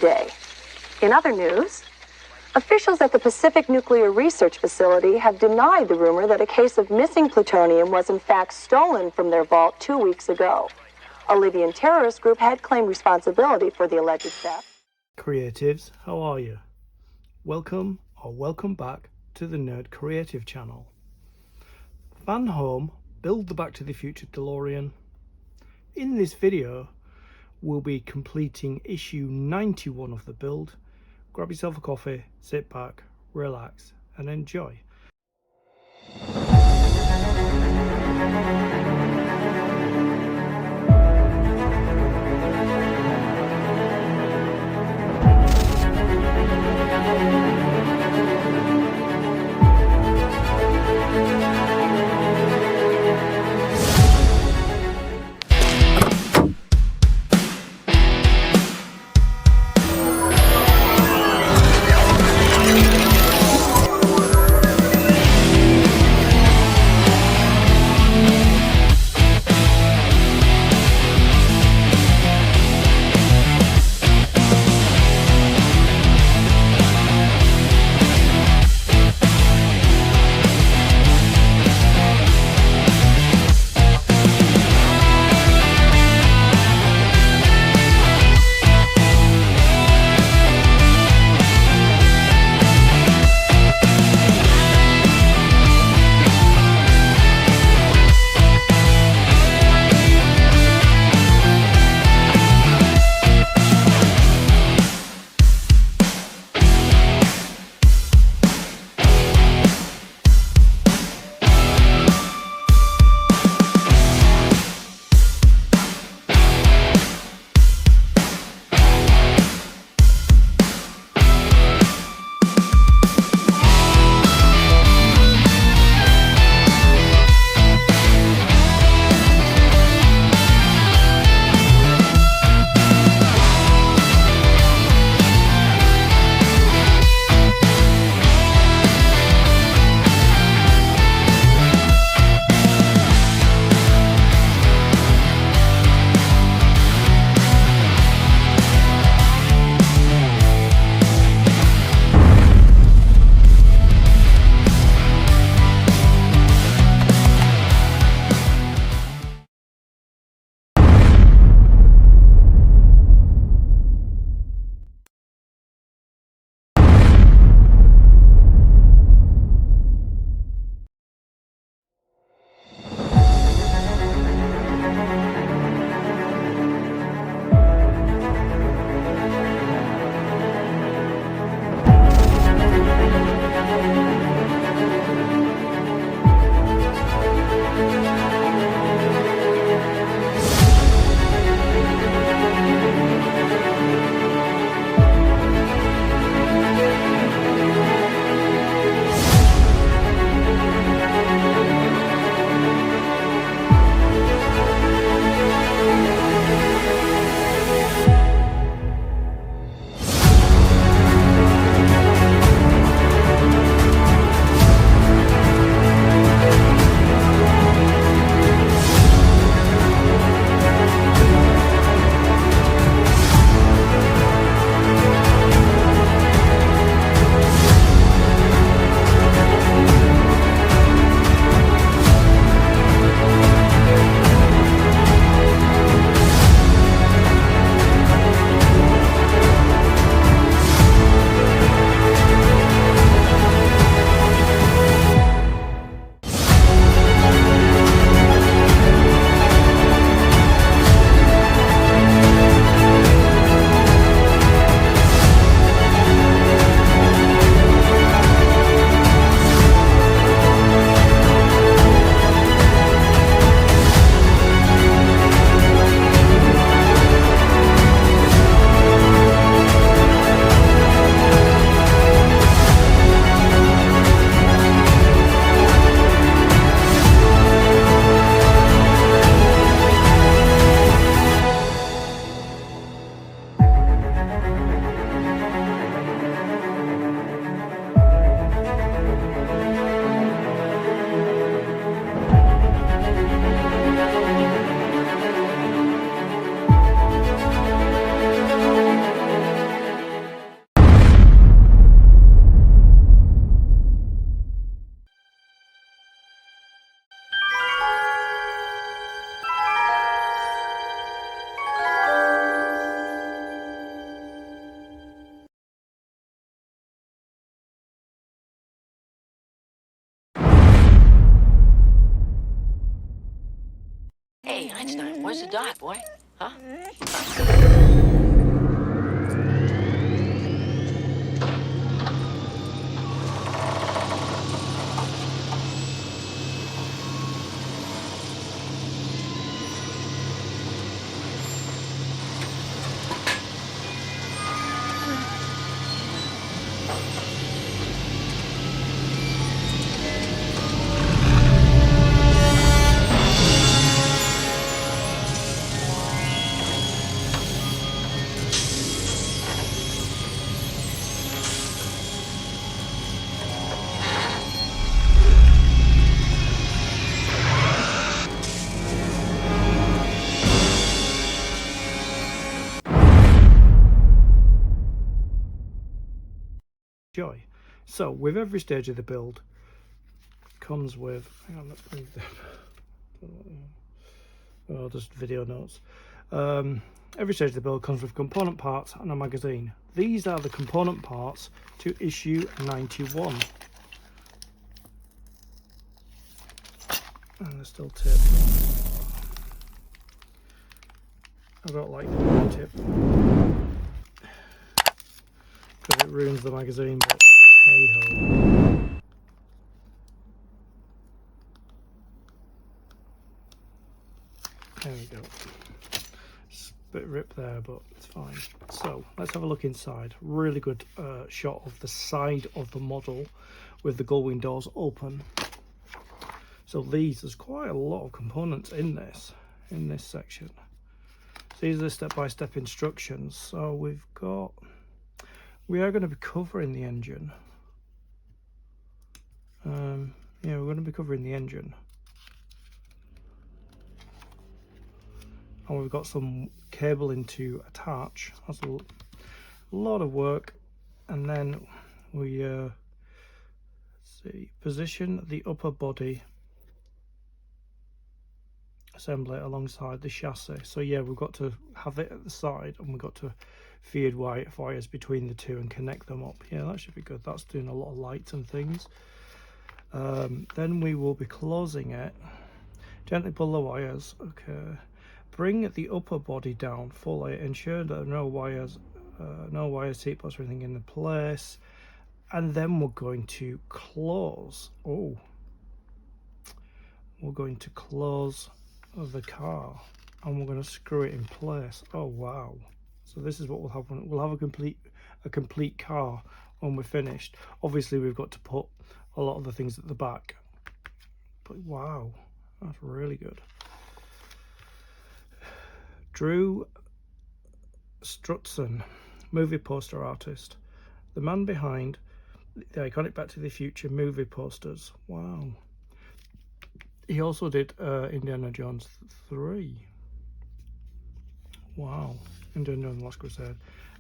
today. In other news, officials at the Pacific Nuclear Research Facility have denied the rumor that a case of missing plutonium was in fact stolen from their vault 2 weeks ago. A Libyan terrorist group had claimed responsibility for the alleged theft. Creatives, how are you? Welcome or welcome back to the Nerd Creative channel. FANHOME build the Back to the Future DeLorean. In this video, we'll be completing issue 91 of the build. Grab yourself a coffee, sit back, relax, and enjoy. Einstein, where's the dot, boy? Huh? Joy. So with every stage of the build comes with, hang on, let's move the, oh, just video notes. Every stage of the build comes with component parts and a magazine. These are the component parts to issue 91. And there's still tip. I don't like the tip because it ruins the magazine, but hey ho. There we go. It's a bit ripped there, but it's fine. So let's have a look inside. Really good shot of the side of the model with the gull wing doors open. So there's quite a lot of components in this section. So these are the step-by-step instructions. So we are going to be covering the engine. Yeah, we're going to be covering the engine. And we've got some cabling to attach. That's a lot of work. And then we position the upper body assembly alongside the chassis. So yeah, we've got to have it at the side, and we've got to feed wires between the two and connect them up. Yeah, that should be good. That's doing a lot of lights and things. Then we will be closing it. Gently pull the wires. Okay. Bring the upper body down fully. Ensure that no wires, seat belts or anything in the place. And then we're going to close. Oh, we're going to close the car, and we're going to screw it in place. Oh wow! So this is what will happen. We'll have a complete car when we're finished. Obviously, we've got to put a lot of the things at the back. But wow, that's really good. Drew Strutson, movie poster artist, the man behind the iconic Back to the Future movie posters. Wow. He also did Indiana Jones 3. Wow. Indiana Jones Last Crusade.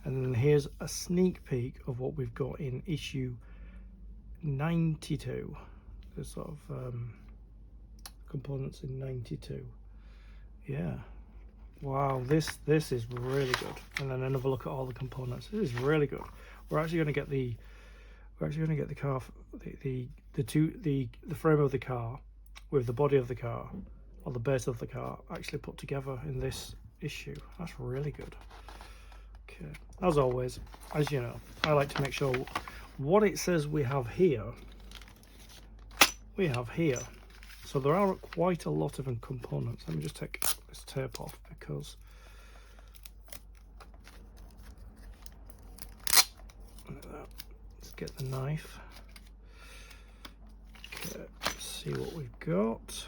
And then here's a sneak peek of what we've got in issue 92. There's sort of components in 92. Yeah. Wow, this is really good. And then another look at all the components. This is really good. We're actually going to get the car, the frame of the car with the body of the car, or the base of the car, actually put together in this issue. That's really good. Okay, as always, as you know, I like to make sure what it says we have here, So there are quite a lot of components. Let me just take this tape off because let's get the knife. Okay, let's see what we've got.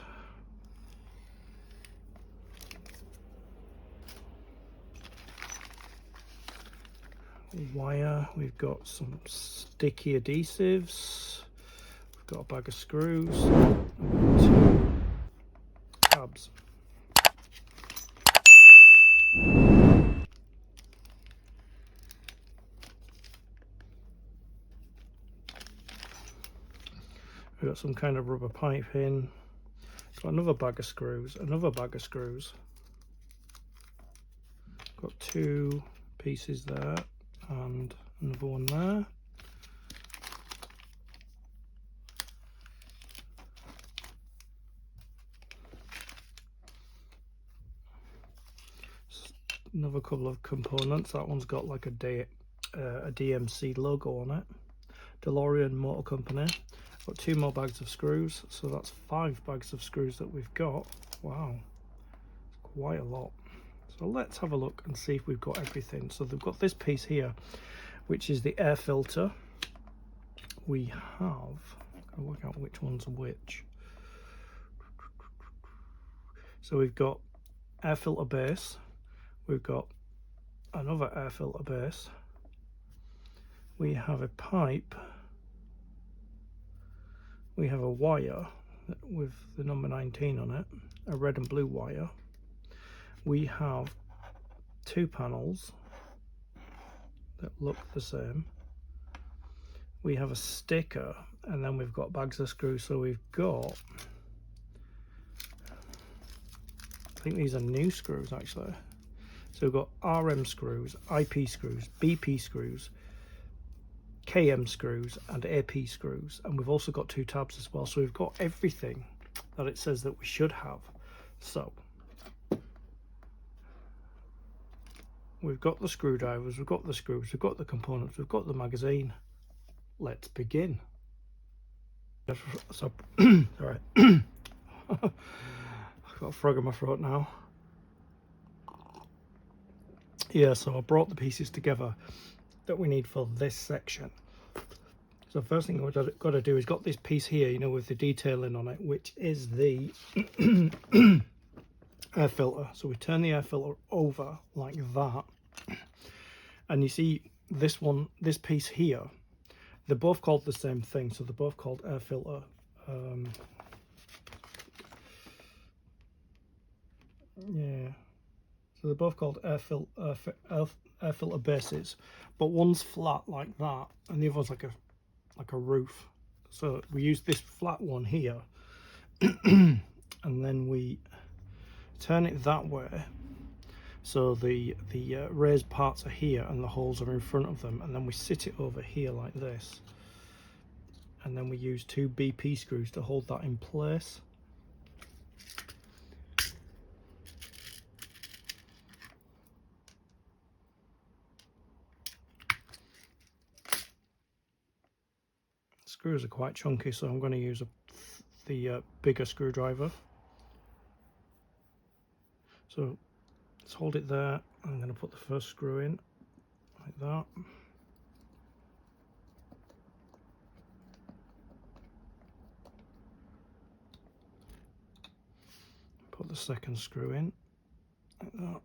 Wire, we've got some sticky adhesives, we've got a bag of screws, and 2 tabs. We've got some kind of rubber pipe in, got another bag of screws, got 2 pieces there and another one there. Another couple of components. That one's got like a DMC logo on it. Delorean Motor Company. Got 2 more bags of screws, so that's 5 bags of screws that we've got. Wow, quite a lot. So let's have a look and see if we've got everything. So they've got this piece here, which is the air filter. We have, I'll work out which one's which. So we've got air filter base, we've got another air filter base, we have a pipe, we have a wire with the number 19 on it, a red and blue wire. We have 2 panels that look the same. We have a sticker, and then we've got bags of screws. So we've got, I think these are new screws actually. So we've got RM screws, IP screws, BP screws, KM screws and AP screws, and we've also got 2 tabs as well. So we've got everything that it says that we should have. So we've got the screwdrivers, we've got the screws, we've got the components, we've got the magazine. Let's begin. So sorry. I've got a frog in my throat now. Yeah, so I brought the pieces together that we need for this section. So first thing we've got to do is got this piece here, you know, with the detailing on it, which is the air filter. So we turn the air filter over like that, and you see this one, this piece here, they're both called the same thing. So they're both called air filter. Yeah, so they're both called air filter bases, but one's flat like that, and the other's like a roof. So we use this flat one here, and then we turn it that way. So the raised parts are here and the holes are in front of them, and then we sit it over here like this, and then we use 2 BP screws to hold that in place. Screws are quite chunky, so I'm going to use the bigger screwdriver. So let's hold it there. I'm going to put the first screw in like that. Put the second screw in like that.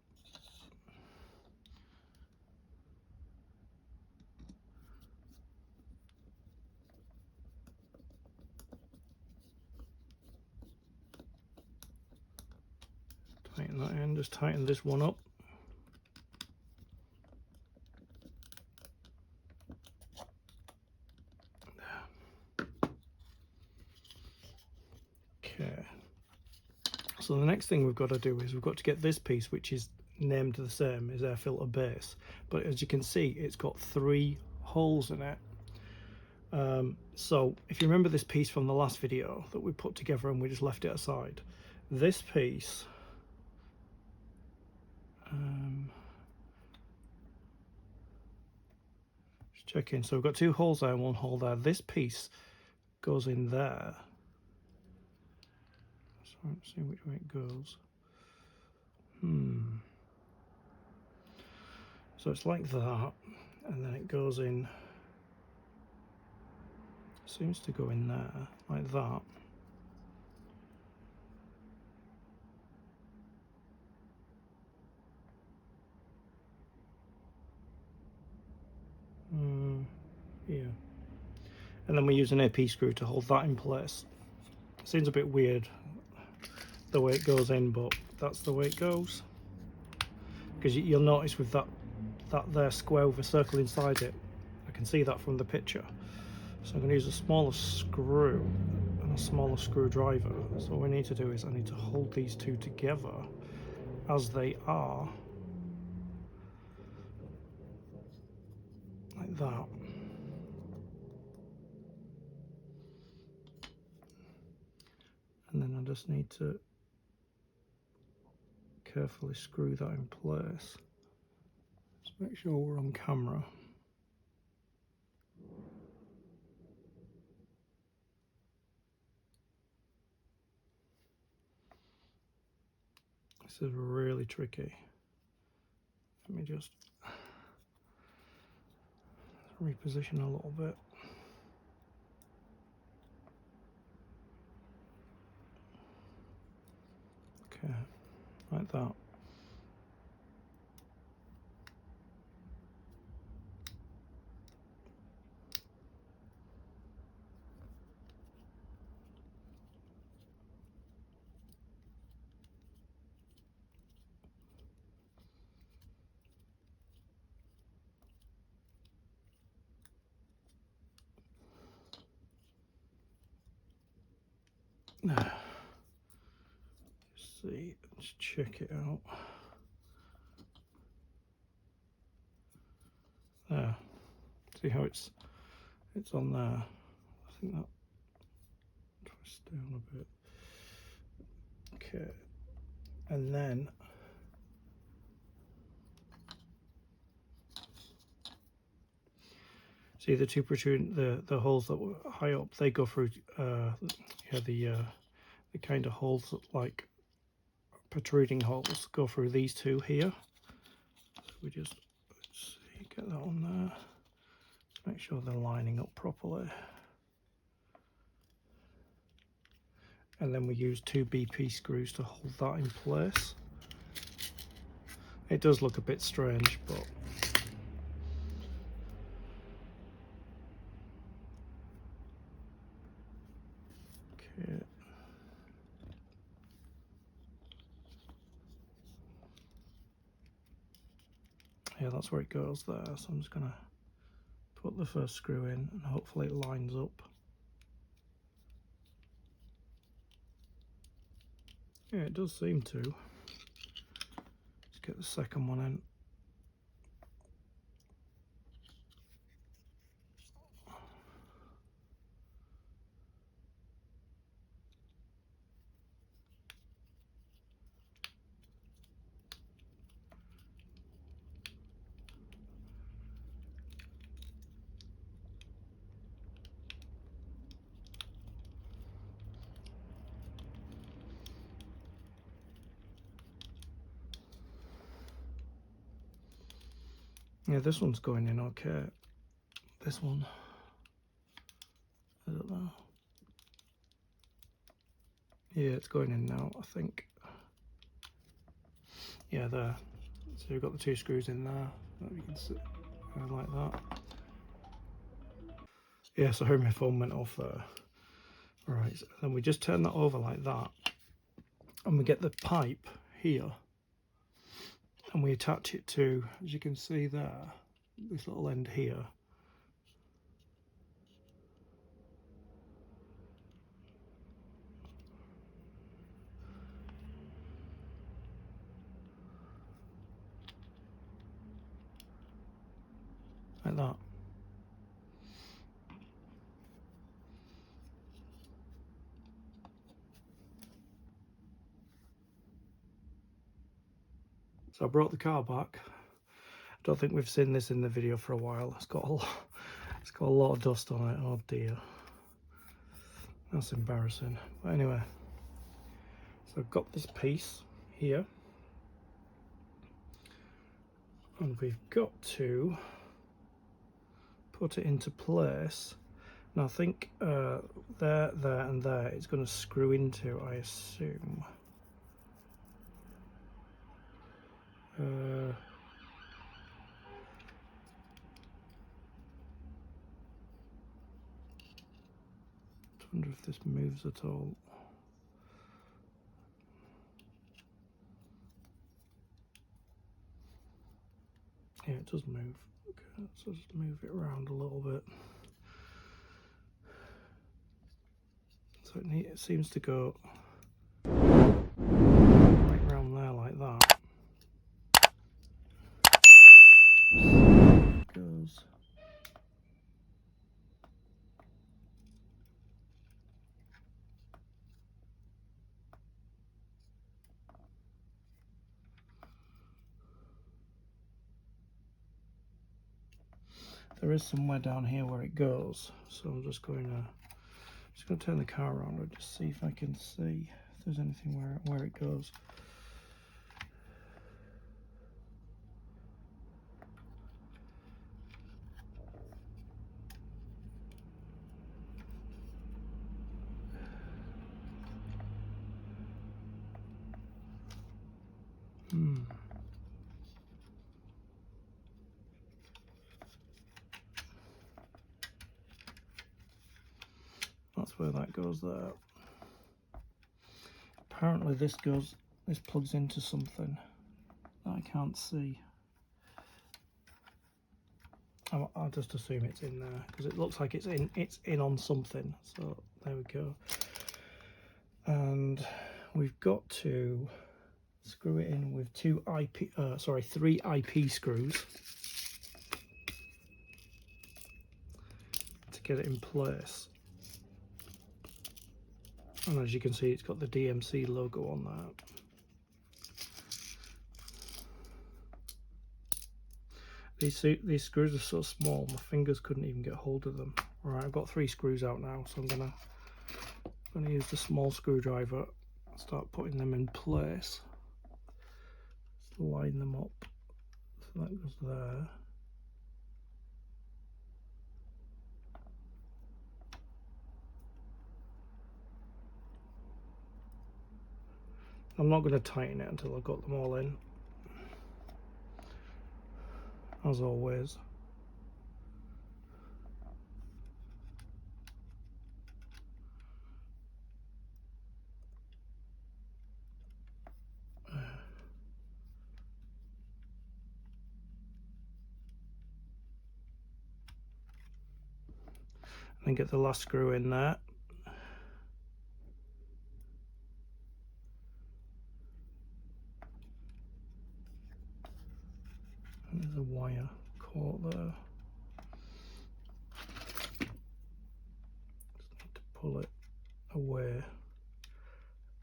Tighten that in, just tighten this one up. Okay. So the next thing we've got to do is we've got to get this piece, which is named the same as air filter base, but as you can see, it's got 3 holes in it. So if you remember this piece from the last video that we put together and we just left it aside, this piece, just checking, so we've got 2 holes there and 1 hole there. This piece goes in there. So let's see which way it goes. So it's like that, and then it goes in, seems to go in there like that. Yeah, and then we use an AP screw to hold that in place. Seems a bit weird the way it goes in, but that's the way it goes, because you'll notice with that there square with a circle inside it, I can see that from the picture. So I'm going to use a smaller screw and a smaller screwdriver. So what we need to do is I need to hold these 2 together as they are, like that. And then I just need to carefully screw that in place Make sure we're on camera. This is really tricky. Let me just reposition a little bit. Okay, like that. Let's see, let's check it out. There. See how it's on there. I think that twist down a bit. Okay. And then see the two protruding the holes that were high up, they go through yeah, the kind of holes that, like protruding holes, go through these two here. So we just, let's see, get that on there. Make sure they're lining up properly. And then we use 2 BP screws to hold that in place. It does look a bit strange, but okay. Yeah, that's where it goes there. So I'm just gonna put the first screw in and hopefully it lines up. Yeah, it does seem to. Let's get the second one in. Yeah, this one's going in okay. This one, I don't know. Yeah, it's going in now, I think. Yeah, there. So we've got the 2 screws in there. You can see, like that. Yeah, sorry, my phone went off there. Right, so then we just turn that over like that, and we get the pipe here, and we attach it to, as you can see there, this little end here. Like that. So I brought the car back. I don't think we've seen this in the video for a while. It's got a lot of dust on it. Oh dear. That's embarrassing. But anyway, so I've got this piece here. And we've got to put it into place. And I think there, and there it's going to screw into, I assume. I wonder if this moves at all. Yeah, it does move. Okay, so just move it around a little bit. So it seems to go right around there like that. It goes. there is somewhere down here where it goes, so I'm just going to turn the car around and just see if I can see if there's anything where it goes. That's where that goes there. Apparently this plugs into something that I can't see. I'll just assume it's in there because it looks like it's in on something. So there we go. And we've got to screw it in with 3 IP screws to get it in place. And as you can see, it's got the DMC logo on that. These screws are so small, my fingers couldn't even get hold of them. Alright, I've got 3 screws out now, so I'm gonna use the small screwdriver and start putting them in place. Just line them up. So that goes there. I'm not going to tighten it until I've got them all in, as always. And get the last screw in there. And there's a wire caught there. Just need to pull it away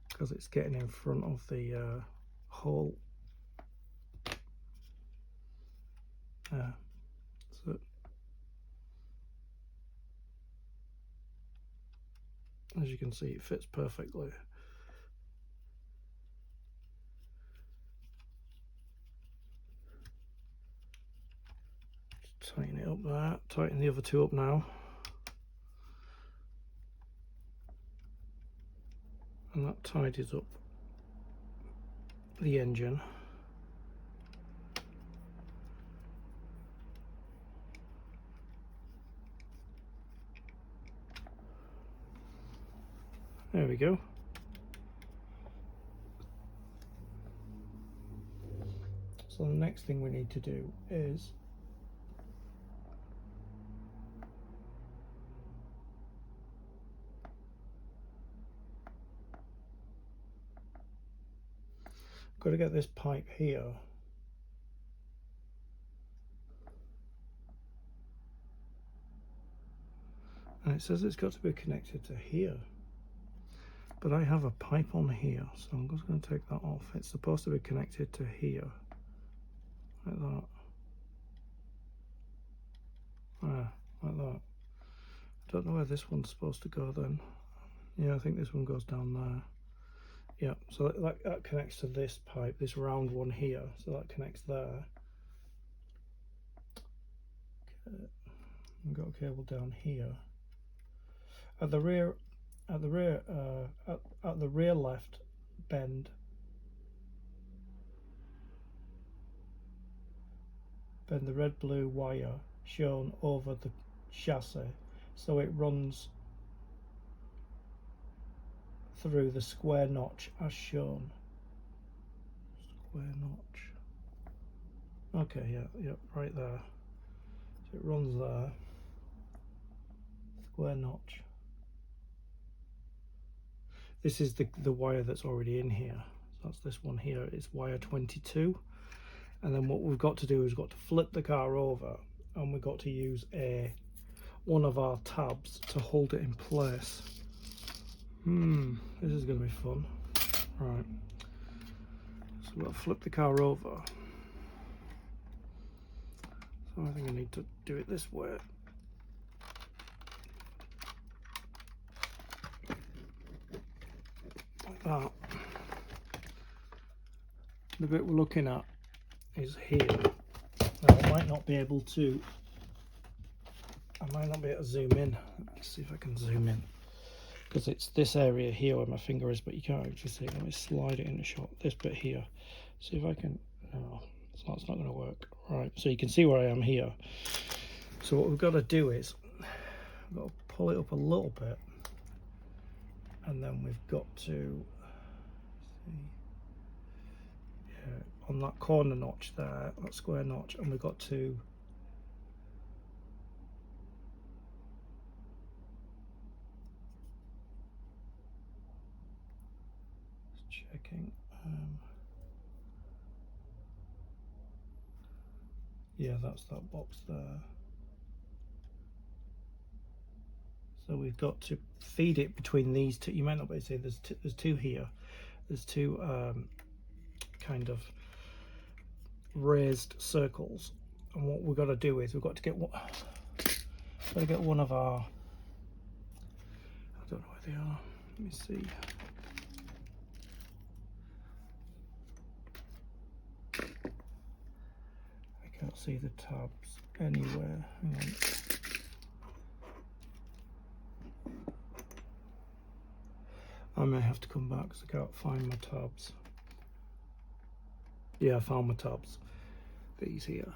because it's getting in front of the hole. So as you can see, it fits perfectly. Just tighten it up there. Tighten the other 2 up now. And that tidies up the engine. There we go. So the next thing we need to do is got to get this pipe here and it says it's got to be connected to here, but I have a pipe on here, so I'm just going to take that off. It's supposed to be connected to here, like that. Like that. I don't know where this one's supposed to go then. Yeah, I think this one goes down there. Yeah, so that connects to this pipe, this round one here, so that connects there. Okay. We've got a cable down here. At the rear left bend the red blue wire shown over the chassis so it runs through the square notch as shown. Square notch. Okay, yeah, right there. So it runs there. Square notch. This is the wire that's already in here. So that's this one here. It's wire 22. And then what we've got to do is we've got to flip the car over, and we've got to use one of our tabs to hold it in place. This is going to be fun. Right, so we've got to flip the car over. So So I think I need to do it this way. Like that. The bit we're looking at is here. Now I might not be able to zoom in. Let's see if I can zoom in. Because it's this area here where my finger is, but you can't actually see it. Let me slide it in a shot. This bit here. See if I can. No, it's not going to work. Right, so you can see where I am here. So what we've got to do is we've got to pull it up a little bit, and then we've got to see, yeah, on that corner notch there, that square notch, and we've got to checking. Yeah, that's that box there. So we've got to feed it between these two. You might not be able to see there's two here. There's two kind of raised circles, and what we've got to do is we've got to get one of our, I don't know where they are. Let me see. I can't see the tabs anywhere. Hang on. I may have to come back because I can't find my tabs. Yeah, I found my tabs. These here.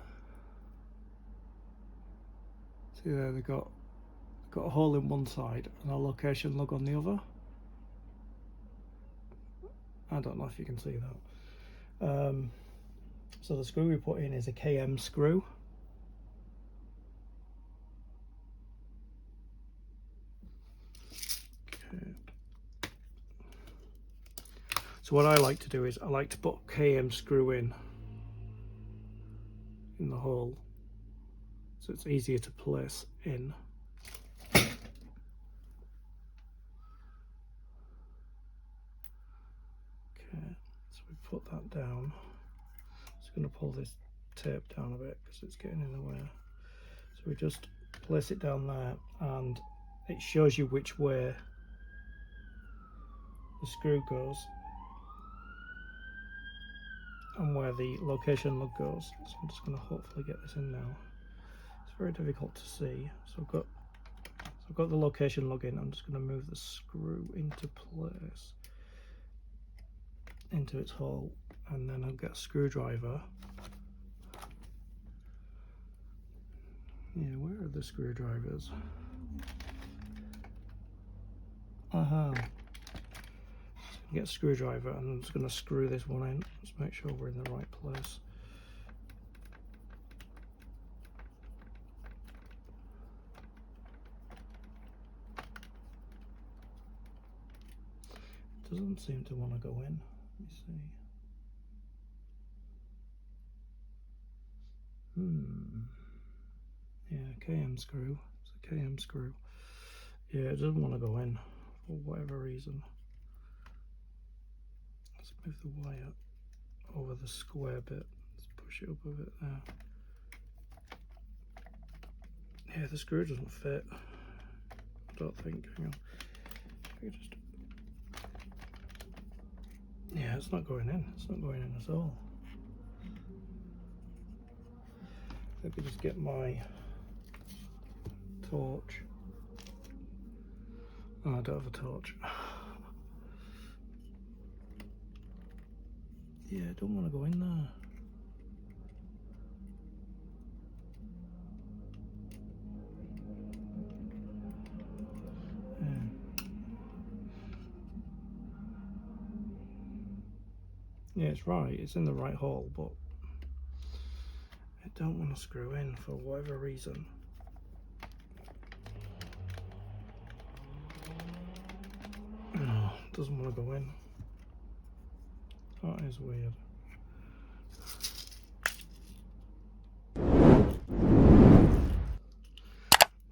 See there, they've got a hole in one side and a location log on the other. I don't know if you can see that. So the screw we put in is a KM screw. Okay. So what I like to do is I like to put a KM screw in the hole, so it's easier to place in. Okay, so we put that down. Just going to pull this tape down a bit because it's getting in the way. So we just place it down there, and it shows you which way the screw goes and where the location lug goes. So I'm just going to hopefully get this in now. It's very difficult to see. So I've got the location lug in. I'm just going to move the screw into place, into its hole, and then I'll get a screwdriver. Yeah, where are the screwdrivers? Get a screwdriver, and I'm just going to screw this one in. Just make sure we're in the right place. It doesn't seem to want to go in. Let me see. Yeah, KM screw. It's a KM screw. Yeah, it doesn't want to go in for whatever reason. Let's move the wire over the square bit. Let's push it up a bit there. Yeah, the screw doesn't fit. I don't think. Hang on. Just... Yeah, it's not going in. It's not going in at all. Let me just get my torch. Oh, I don't have a torch. Yeah, I don't want to go in there. Yeah, it's right. It's in the right hole, but I don't want to screw in for whatever reason. No, it doesn't want to go in. That is weird.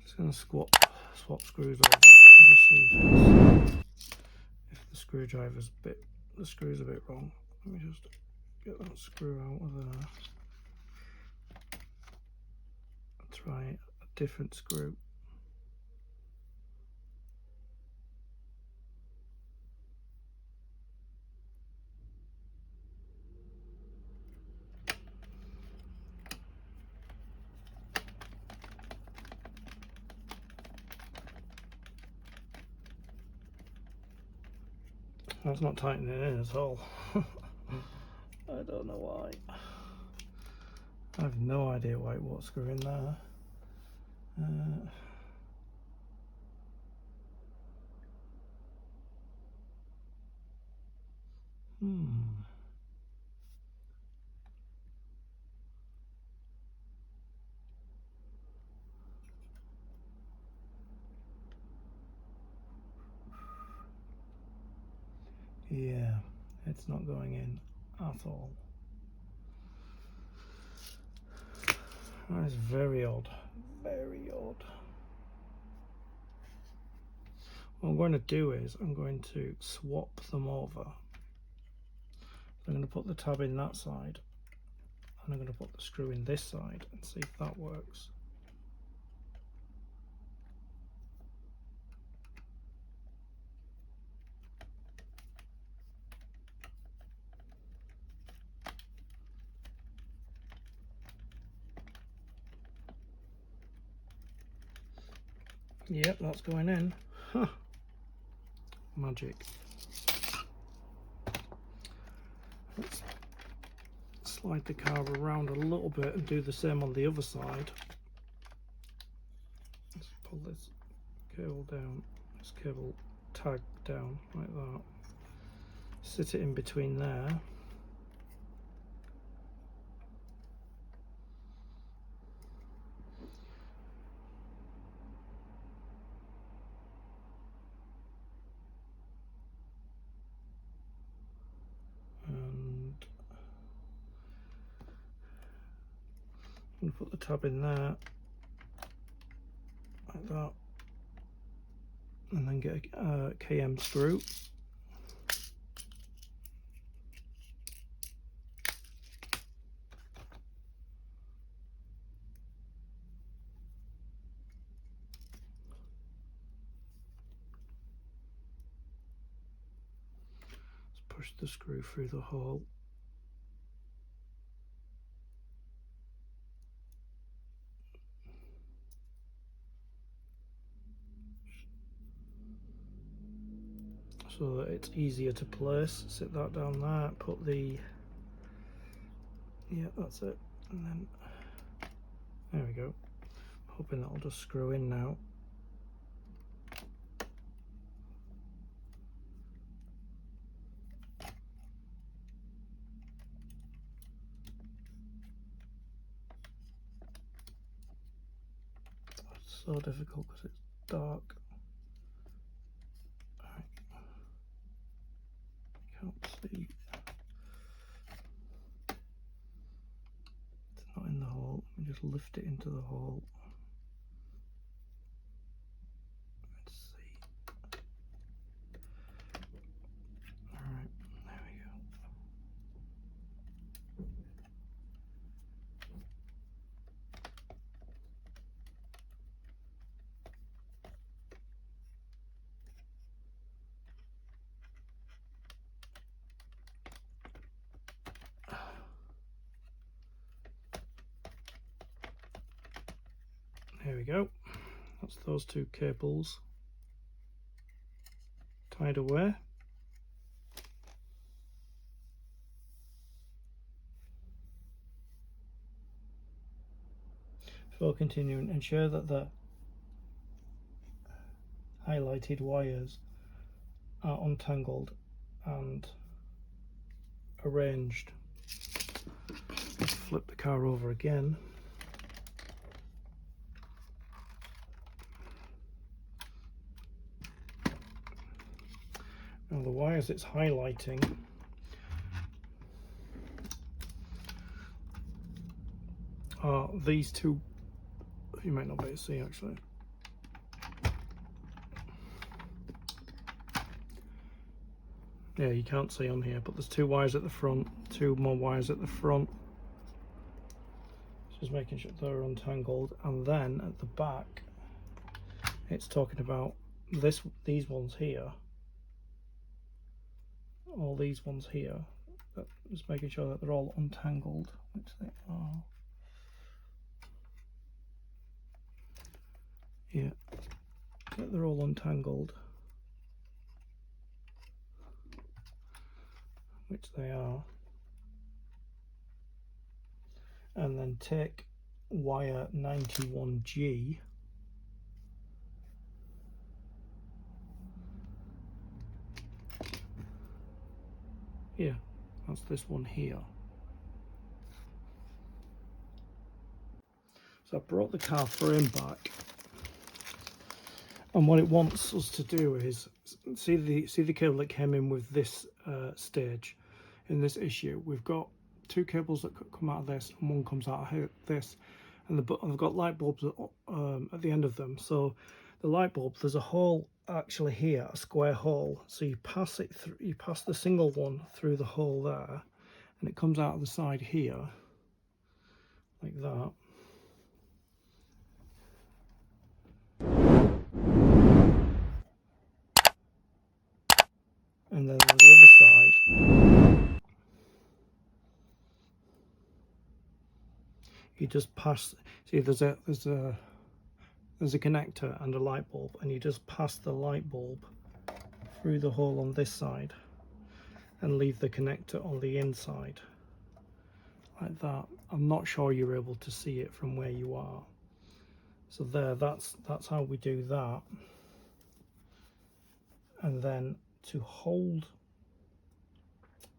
Just going to swap screws over and just see if the screwdriver's the screw's a bit wrong. Let me just get that screw out of there. try a different screw. That's not tightening in at all. I don't know why. I have no idea why it won't screw in there. Yeah, it's not going in at all. That is very odd. Very odd. What I'm going to do is I'm going to swap them over. I'm going to put the tab in that side and I'm going to put the screw in this side and see if that works. Yep, that's going in. Huh. Magic. Let's slide the car around a little bit and do the same on the other side. Let's pull this cable down, this cable tag down like that. Sit it in between there. I'm going to put the tab in there, like that, and then get a KM screw. Let's push the screw through the hole. So that it's easier to place. Sit that down there, put the, yeah, that's it, and then there we go. Hoping that'll just screw in now. It's so difficult because it's dark. Can't see. It's not in the hole. Let me just lift it into the hole. Let's see. Alright, there we go. There we go. That's those two cables tied away. Before continuing, ensure that the highlighted wires are untangled and arranged. Let's flip the car over again. Now the wires it's highlighting are these two. You might not be able to see actually. Yeah, you can't see on here, but there's two wires at the front, two more wires at the front. Just making sure they're untangled, and then at the back it's talking about these ones here, all these ones here, just making sure that they're all untangled, which they are. Yeah, they're all untangled, which they are. And then take wire 91G, yeah, that's this one here. So I brought the car frame back, and what it wants us to do is see the cable that came in with this stage in this issue. We've got two cables that come out of this, and one comes out of this, and I've got light bulbs at the end of them. So the light bulb, there's a hole actually here, a square hole. So you pass it through, you pass the single one through the hole there, and it comes out of the side here, like that. And then on the other side, you just pass. See, there's a connector and a light bulb, and you just pass the light bulb through the hole on this side, and leave the connector on the inside, like that. I'm not sure you're able to see it from where you are. So there, that's how we do that. And then to hold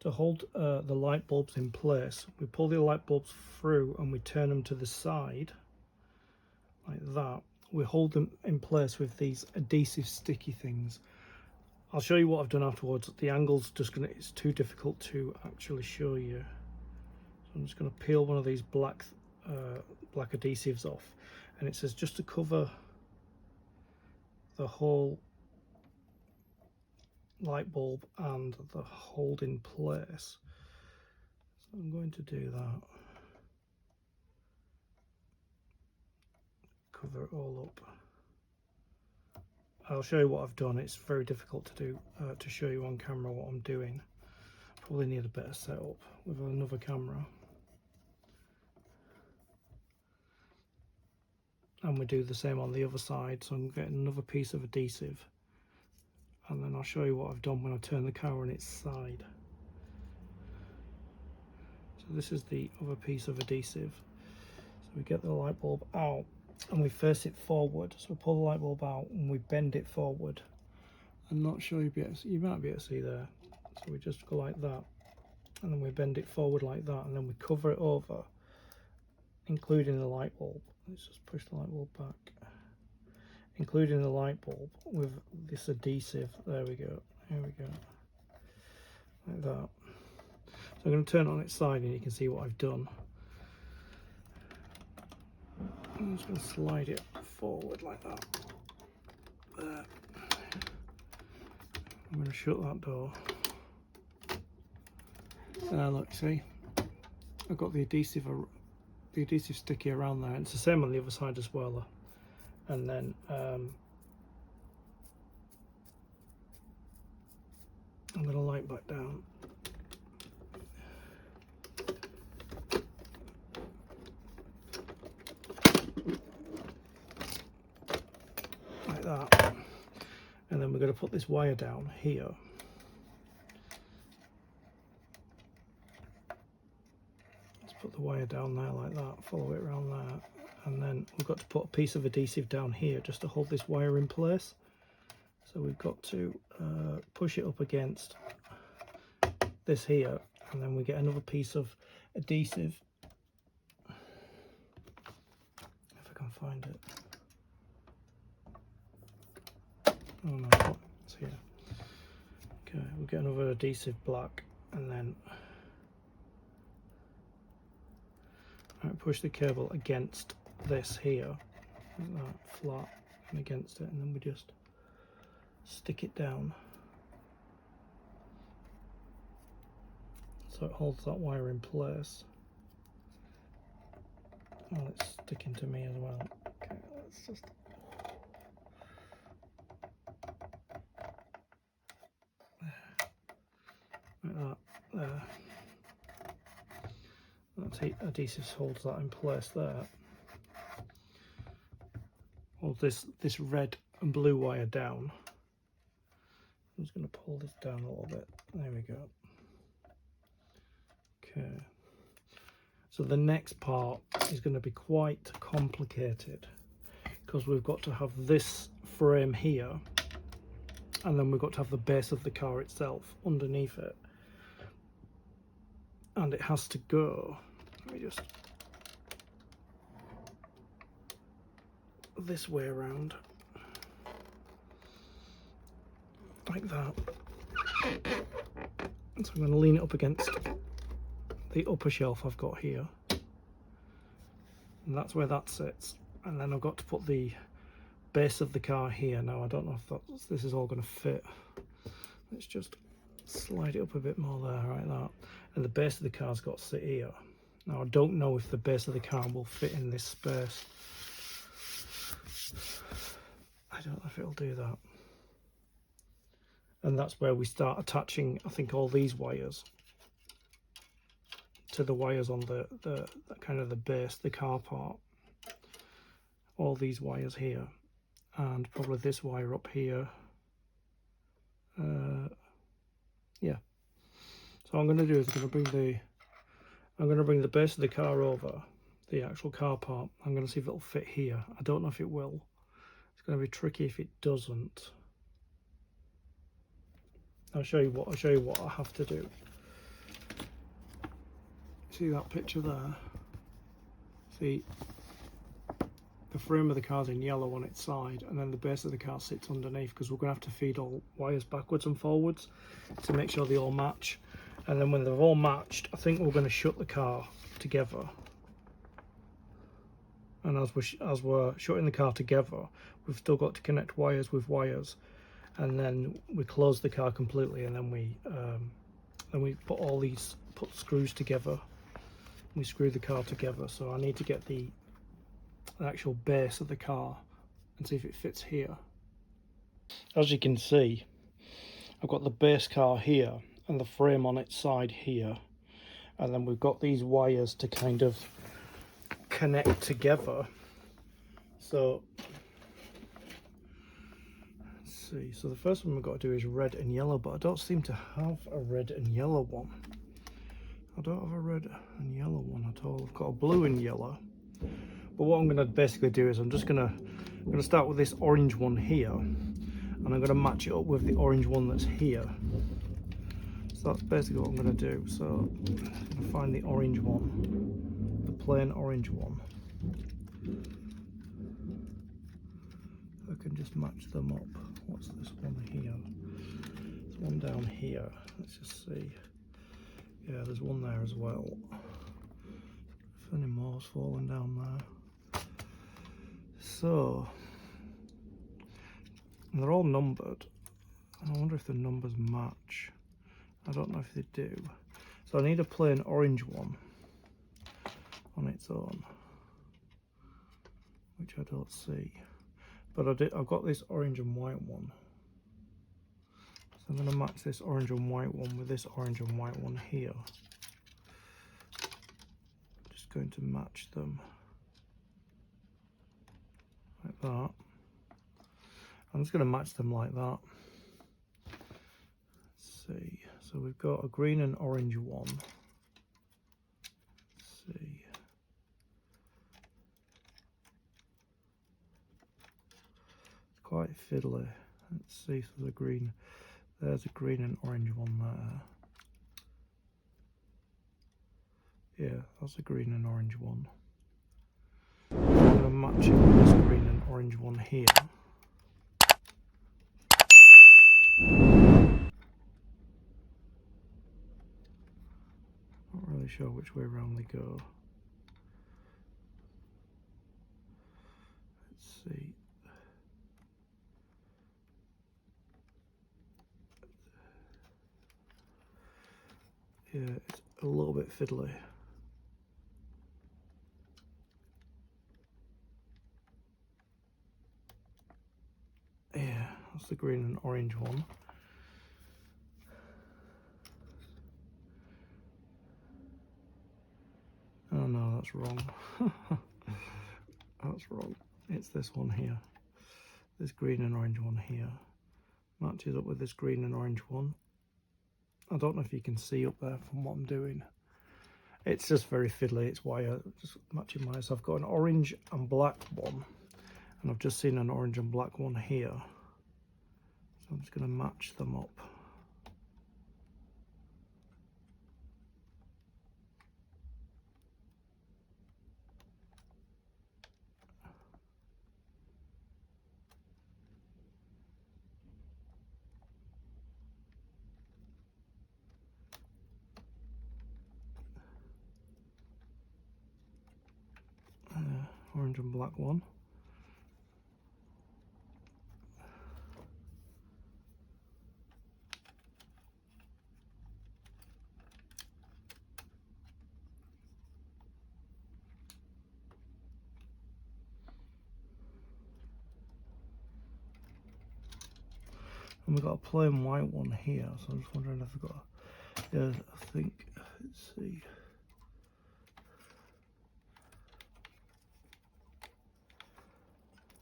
the light bulbs in place, we pull the light bulbs through and we turn them to the side like that. We hold them in place with these adhesive sticky things. I'll show you what I've done afterwards. The angle's it's too difficult to actually show you. So I'm just going to peel one of these black adhesives off, and it says just to cover the whole light bulb and the hold in place. So I'm going to do that. Cover it all up. I'll show you what I've done. It's very difficult to do, to show you on camera what I'm doing. Probably need a better setup with another camera. And we do the same on the other side. So I'm getting another piece of adhesive, and then I'll show you what I've done when I turn the car on its side. So this is the other piece of adhesive. So we get the light bulb out and we face it forward. So we pull the light bulb out and we bend it forward. I'm not sure you might be able to see there. So we just go like that, and then we bend it forward like that, and then we cover it over, including the light bulb. Let's just push the light bulb back. Including the light bulb with this adhesive. There we go. Here we go. Like that. So I'm going to turn it on its side and you can see what I've done. I'm just going to slide it forward like that. There. I'm going to shut that door. Look, see? I've got the adhesive sticky around there. It's the same on the other side as well. And then I'm going to light back down. Like that. And then we're going to put this wire down here. Let's put the wire down there like that, follow it around there. And then we've got to put a piece of adhesive down here just to hold this wire in place. So we've got to push it up against this here, and then we get another piece of adhesive. If I can find it. Oh no, it's here. Okay, we'll get another adhesive black, and then push the cable against this here, like that, flat and against it, and then we just stick it down so it holds that wire in place. Oh, it's sticking to me as well. Okay, let's just... Like that. There. That adhesive holds that in place there. Hold this red and blue wire down. I'm just going to pull this down a little bit. There we go. Okay. So the next part is going to be quite complicated because we've got to have this frame here, and then we've got to have the base of the car itself underneath it, and it has to go, let me just, this way around, like that. And so I'm going to lean it up against the upper shelf I've got here, and that's where that sits. And then I've got to put the base of the car here. Now I don't know if this is all going to fit. Let's just slide it up a bit more there, like that. And the base of the car's got to sit here. Now I don't know if the base of the car will fit in this space. I don't know if it'll do that. And that's where we start attaching, I think, all these wires to the wires on the kind of the base, the car part. All these wires here, and probably this wire up here. Yeah. So what I'm going to do is I'm going to bring the base of the car over, the actual car part. I'm going to see if it'll fit here. I don't know if it will. It's going to be tricky if it doesn't. I'll show you what I have to do. See that picture there? See, the frame of the car's in yellow on its side, and then the base of the car sits underneath, because we're going to have to feed all wires backwards and forwards to make sure they all match. And then when they're all matched, I think we're going to shut the car together. And as we're shutting the car together, we've still got to connect wires with wires, and then we close the car completely, and then we put screws together. We screw the car together. So I need to get the actual base of the car and see if it fits here. As you can see, I've got the base car here and the frame on its side here, and then we've got these wires to kind of connect together. So let's see, so the first one we've got to do is red and yellow, but I don't seem to have a red and yellow one. I don't have a red and yellow one at all. I've got a blue and yellow. But what I'm going to basically do is I'm going to start with this orange one here, and I'm going to match it up with the orange one that's here. So that's basically what I'm going to do. So I'm going to find the orange one, the plain orange one. I can just match them up. What's this one here? There's one down here. Let's just see. Yeah, there's one there as well. If any more's falling down there. So, and they're all numbered. And I wonder if the numbers match. I don't know if they do. So I need a plain orange one on its own, which I don't see. But I've got this orange and white one. So I'm going to match this orange and white one with this orange and white one here. Just going to match them like that. I'm just going to match them like that. Let's see. So we've got a green and orange one. Let's see. It's quite fiddly. Let's see. So the green. There's a green and orange one there. Yeah, that's a green and orange one. I'm going to match it with this green and orange one here. Not really sure which way around they go. Let's see. Yeah, it's a little bit fiddly. the green and orange one. Oh no, that's wrong. That's wrong. It's this one here. This green and orange one here. Matches up with this green and orange one. I don't know if you can see up there from what I'm doing. It's just very fiddly. It's why I'm just matching mine. So I've got an orange and black one. And I've just seen an orange and black one here. So I'm just going to match them up. Orange and black one. And we've got a plain white one here, so I'm just wondering if I've got yeah, I think, let's see.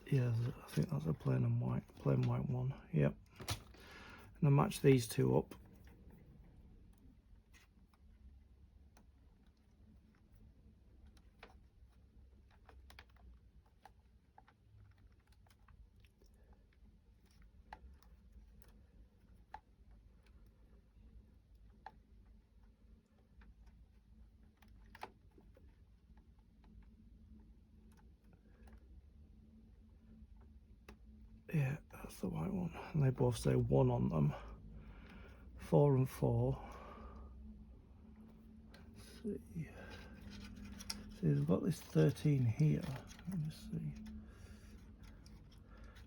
Yeah, I think that's a plain white one. Yep. And I match these two up. Yeah, that's the white one. And they both say 1 on them. 4 and 4. Let's see. See, we've got this 13 here. Let me see.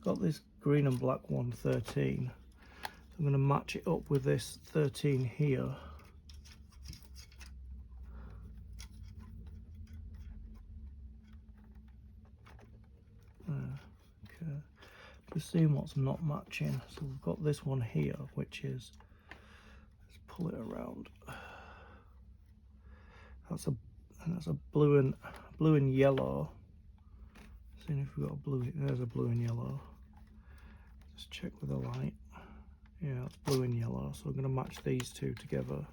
Got this green and black one, 13. So I'm going to match it up with this 13 here. Okay. Just seeing what's not matching. So we've got this one here, which is, let's pull it around. That's a blue and yellow. Seeing if we've got a blue. There's a blue and yellow. Just check with the light. Yeah, it's blue and yellow. So I'm going to match these two together.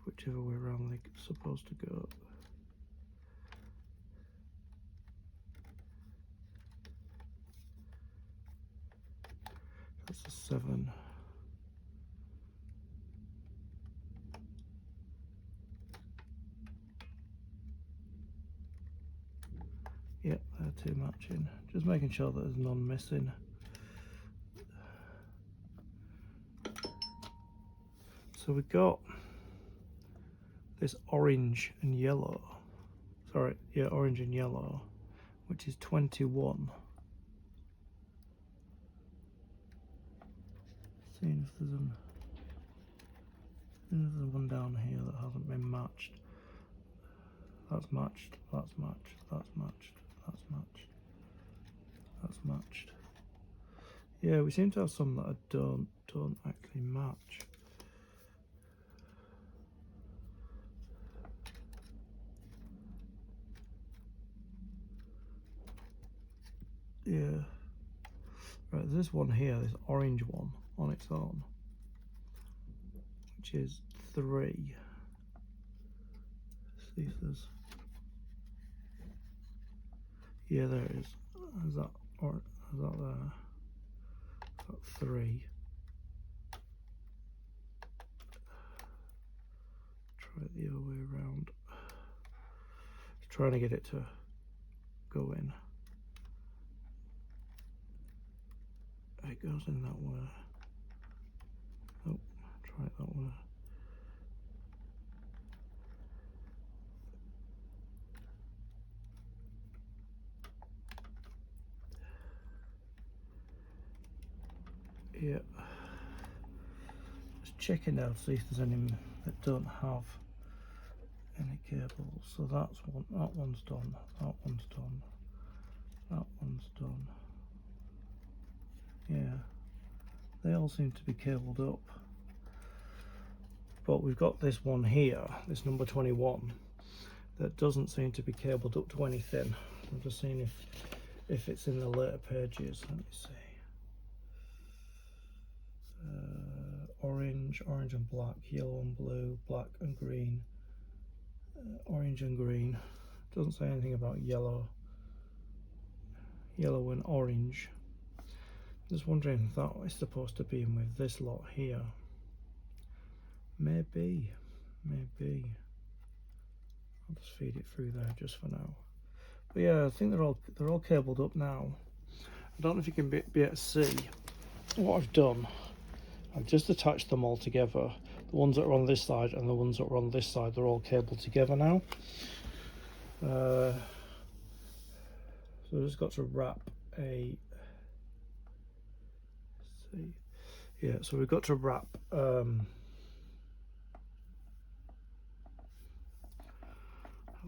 Whichever way around they're supposed to go. That's a 7. Yep, they're 2 matching. Just making sure that there's none missing. So we've got this orange and yellow. Sorry, yeah, orange and yellow, which is 21. Seeing if there's one down here that hasn't been matched. That's matched, that's matched, that's matched, that's matched, that's matched. Yeah, we seem to have some that don't actually match. Yeah. Right, there's this one here, this orange one on its own, which is 3. Let's see if there's. Yeah, there it is. Is that there? That's 3. Try it the other way around. Trying to get it to go in. It goes in that way. Oh, try it that way. Yeah. Just checking out, see if there's any that don't have any cables. So that's one. That one's done. That one's done. That one's done. Yeah, they all seem to be cabled up. But we've got this one here, this number 21, that doesn't seem to be cabled up to anything. I'm just seeing if it's in the later pages. Let me see. Orange, orange and black, yellow and blue, black and green, orange and green. Doesn't say anything about yellow and orange. Just wondering if that is supposed to be in with this lot here. Maybe. I'll just feed it through there just for now. But yeah, I think they're all cabled up now. I don't know if you can be able to see what I've done. I've just attached them all together. The ones that are on this side and the ones that are on this side, they're all cabled together now. So I've just got to wrap a... Let's see. Yeah, so we've got to wrap I'll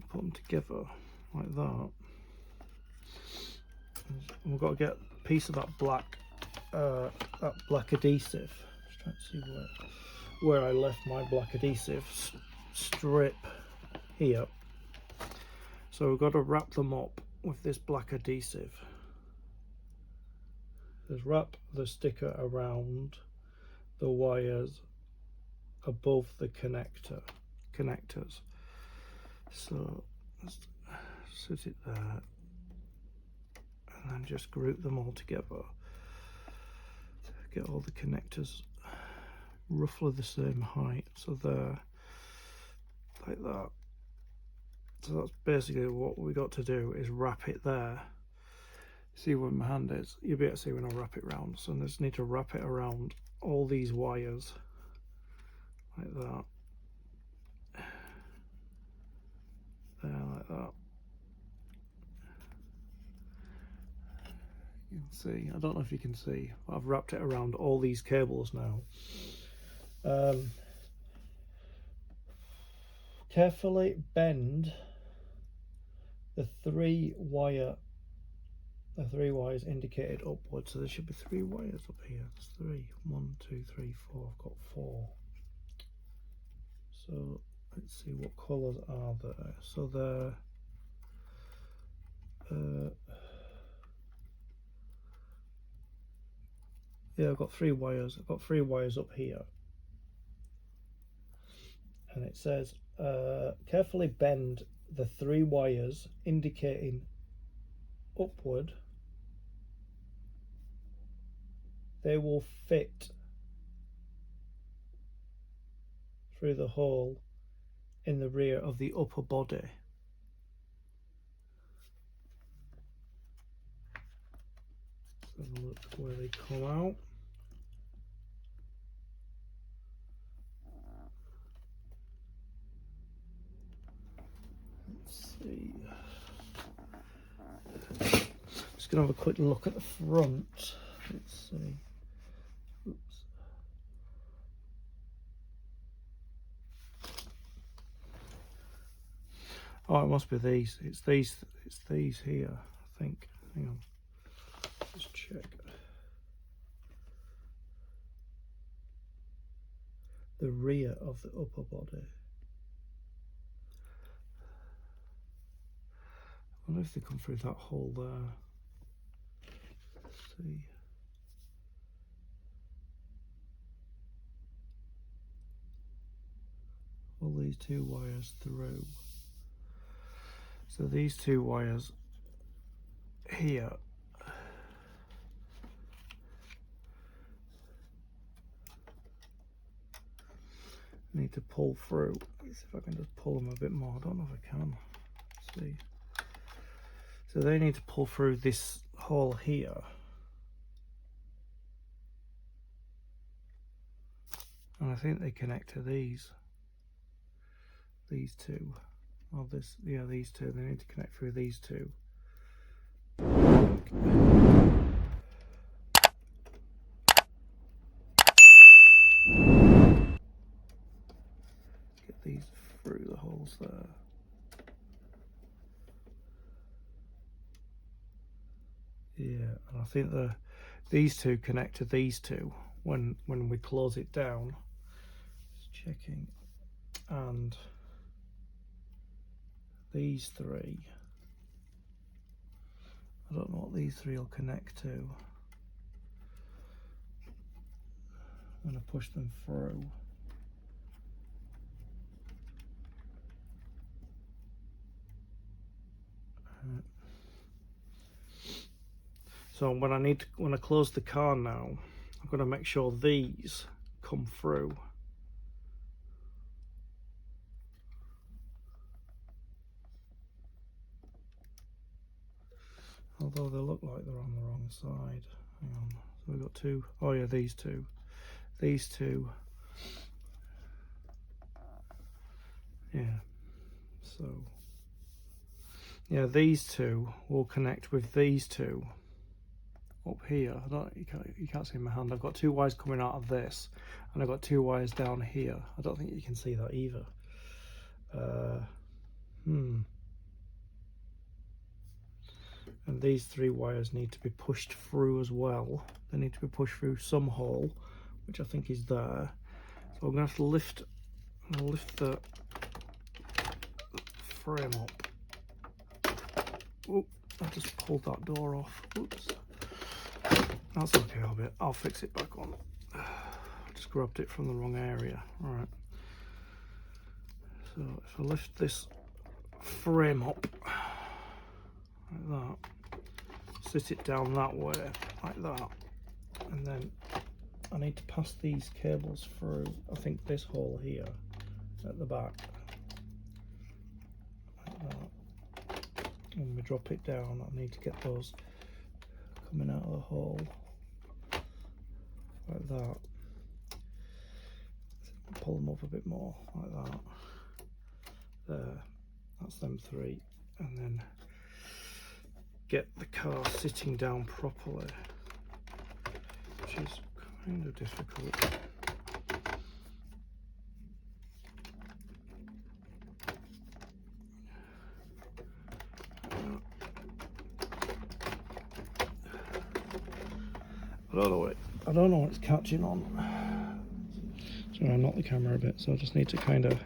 put them together like that. And we've got to get a piece of that black adhesive. Just trying to see where I left my black adhesive strip here. So we've got to wrap them up with this black adhesive. Just wrap the sticker around the wires above the connectors. So just sit it there and then just group them all together. Get all the connectors roughly the same height, so they're like that. So that's basically what we got to do, is wrap it there. See where my hand is? You'll be able to see when I wrap it round. So I just need to wrap it around all these wires like that. There, like that. You can see, I don't know if you can see, but I've wrapped it around all these cables now. Carefully bend the three wires indicated upwards. So there should be 3 wires up here. There's 3. 1, 2, 3, 4. I've got 4. So let's see what colours are there. So they're yeah, I've got 3 wires. I've got 3 wires up here, and it says carefully bend the 3 wires indicating upward. They will fit through the hole in the rear of the upper body. Let's have a look where they come out. Let's see. Just gonna have a quick look at the front. Let's see. Oops. Oh, it must be these. It's these here, I think. Hang on. Just check. The rear of the upper body. I wonder if they come through that hole there. Let's see. All these 2 wires through. So these 2 wires here need to pull through. Let's see if I can just pull them a bit more. I don't know if I can. Let's see. So they need to pull through this hole here. And I think they connect to these 2. Oh, this, yeah, these 2. They need to connect through these 2. Get these through the hole cables there. Yeah, and I think these two connect to these two when we close it down. Just checking. And these three, I don't know what these three will connect to when I push them through. So when I close the car now, I'm going to make sure these come through. Although they look like they're on the wrong side. Hang on. So we've got two. Oh yeah, these two. These two. Yeah. So yeah, these two will connect with these two up here. You can't see my hand. I've got two wires coming out of this, and I've got two wires down here. I don't think you can see that either. And these three wires need to be pushed through as well. They need to be pushed through some hole, which I think is there. So I'm going to have to lift the frame up. Oh, I just pulled that door off. Oops. That's okay, I'll fix it back on. I just grabbed it from the wrong area. All right. So if I lift this frame up like that, sit it down that way, like that, and then I need to pass these cables through, I think this hole here at the back, like that. When we drop it down, I need to get those coming out of the hole, like that. Pull them up a bit more, like that. There, that's them three, and then get the car sitting down properly, which is kind of difficult. I don't know what it's catching on. Sorry, I knocked the camera a bit, so I just need to kind of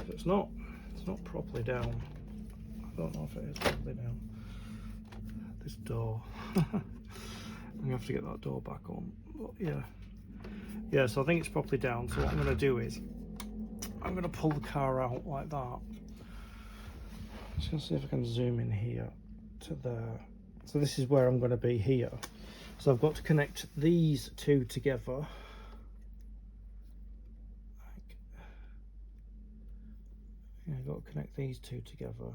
it's not properly down. I don't know if it is properly down. This door. I'm gonna have to get that door back on. But yeah, so I think it's properly down. So what I'm gonna do is I'm gonna pull the car out like that. Just gonna see if I can zoom in here to there. So this is where I'm going to be here. So I've got to connect these two together. I've got to connect these two together.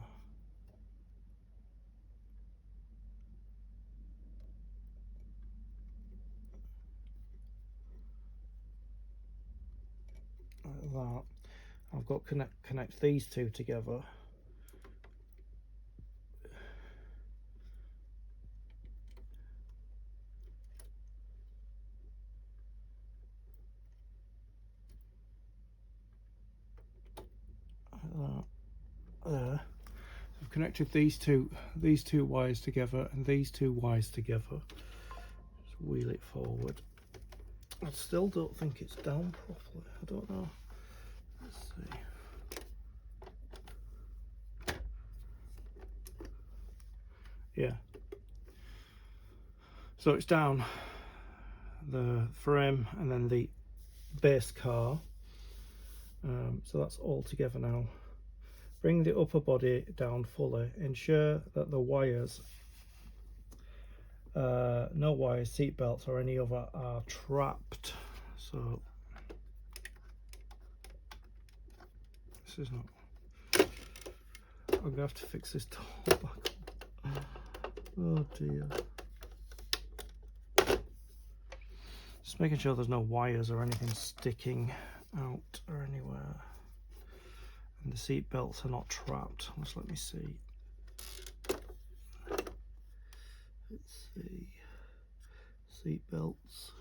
Like that. I've got to connect these two together. There. I've connected these two wires together and these two wires together. Just wheel it forward. I still don't think it's down properly. I don't know. Let's see. Yeah. So it's down the frame and then the base car. So that's all together now. Bring the upper body down fully. Ensure that the wires, no wires, seat belts or any other are trapped. So this is not. I'm gonna have to fix this door back up. Oh dear. Just making sure there's no wires or anything sticking out or anywhere. And the seat belts are not trapped. Just let me see. Let's see. Seat belts.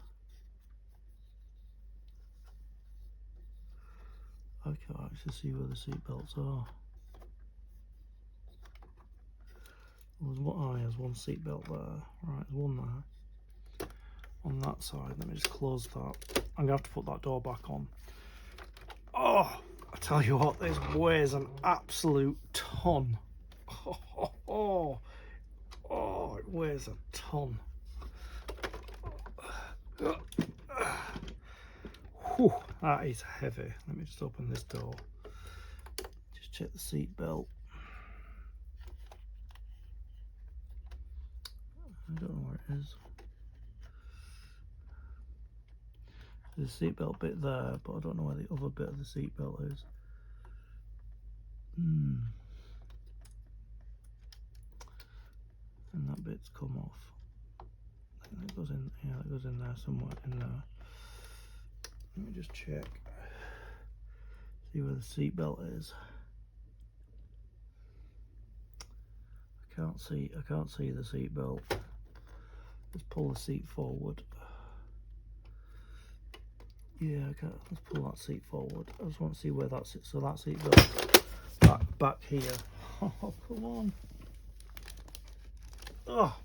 I can't actually see where the seat belts are. There's one seat belt there. Right, there's one there. On that side, let me just close that. I'm gonna have to put that door back on. Oh, I tell you what, this weighs an absolute ton. Oh, it weighs a ton. Whew, that is heavy. Let me just open this door. Just check the seat belt. I don't know where it is. There's a seatbelt bit there, but I don't know where the other bit of the seatbelt is. And that bit's come off. I think that goes in. Yeah, that goes in there somewhere. In there. Let me just check. See where the seatbelt is. I can't see the seatbelt. Let's pull the seat forward. Yeah, okay, let's pull that seat forward. I just want to see where that sits. So that seat goes back here. Oh, come on. Oh.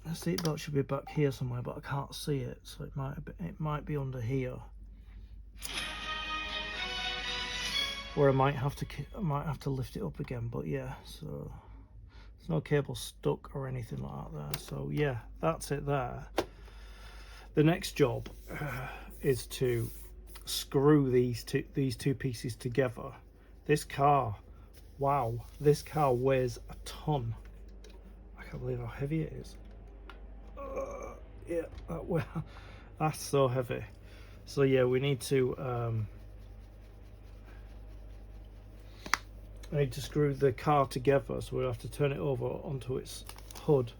The seat belt should be back here somewhere, but I can't see it. So it might be under here. Where I might have to lift it up again. But yeah, so there's no cable stuck or anything like that there. So yeah, that's it there. The next job is to screw these two pieces together. This car, wow, this car weighs a ton. I can't believe how heavy it is. Yeah, that's so heavy. So yeah, we need to I need to screw the car together. So we'll have to turn it over onto its hood,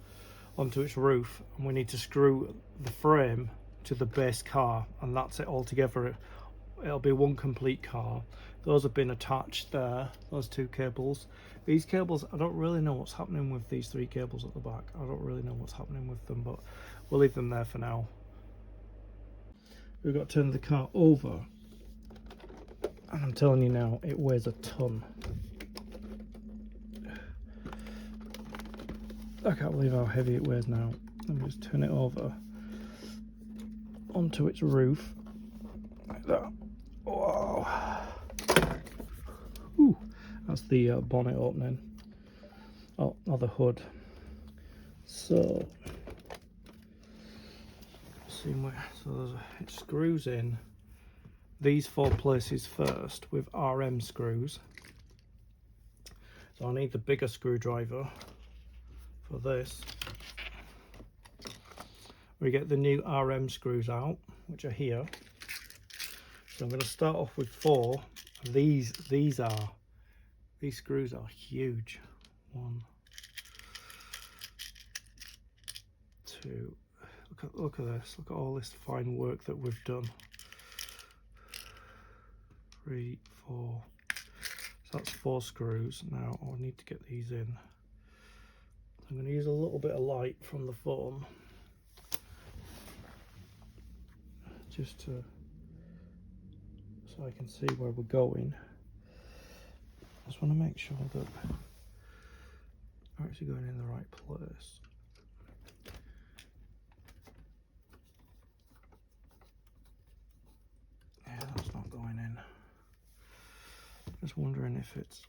onto its roof, and we need to screw the frame to the base car, and that's it all together. It'll be one complete car. Those have been attached there, those two cables. These cables, I don't really know what's happening with these three cables at the back. I don't really know what's happening with them, but we'll leave them there for now. We've got to turn the car over, and I'm telling you now, it weighs a ton. I can't believe how heavy it weighs now. Let me just turn it over onto its roof like that. Wow. Ooh, that's the bonnet opening. Oh, the hood. So, it screws in these 4 places first with RM screws. So I need the bigger screwdriver for this. We get the new RM screws out, which are here. So I'm going to start off with 4. These screws are huge. 1, 2. Look at this. Look at all this fine work that we've done. 3, 4. So that's 4 screws. Now I need to get these in. I'm going to use a little bit of light from the phone, just so I can see where we're going. I just want to make sure that we're actually going in the right place. Yeah, that's not going in. Just wondering if it's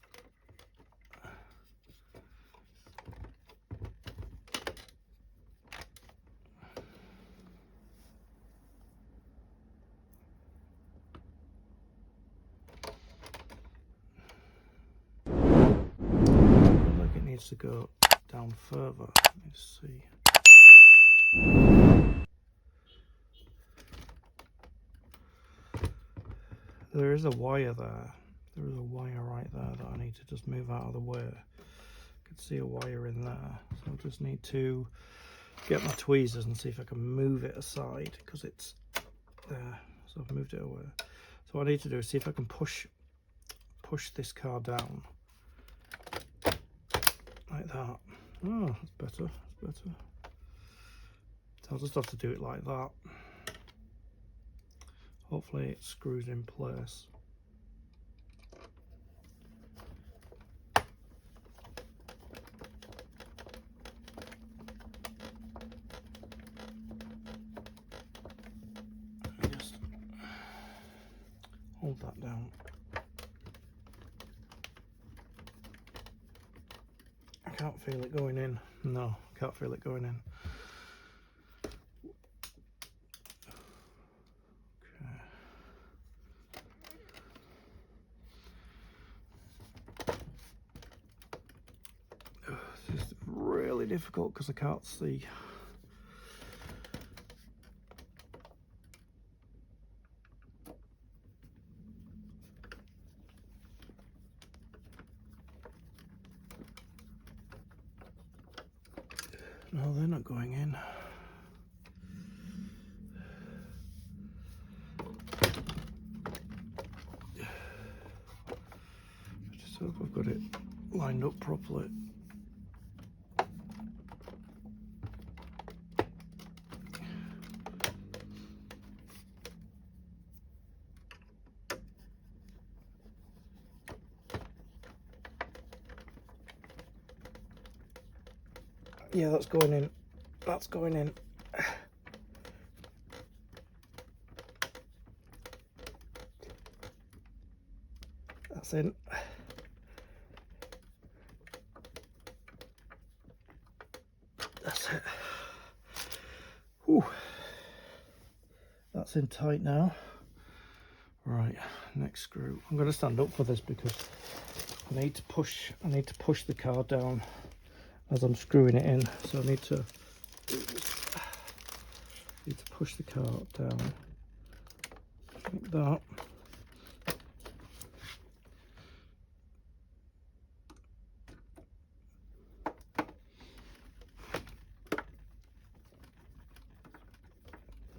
to go down further. Let me see. There is a wire there. There is a wire right there that I need to just move out of the way. I could see a wire in there. So I just need to get my tweezers and see if I can move it aside, because it's there. So I've moved it away. So what I need to do is see if I can push this car down. Like that. Oh, that's better. That's better. So I'll just have to do it like that. Hopefully it screws in place. Just hold that down. I can't feel it going in. No, I can't feel it going in. This is really difficult because I can't see. No, they're not going in. Just hope I've got it lined up properly. Yeah, that's going in. That's going in. That's in. That's it. Whew. That's in tight now. Right, next screw. I'm going to stand up for this because I need to push the car down as I'm screwing it in. So I need to push the car down like that.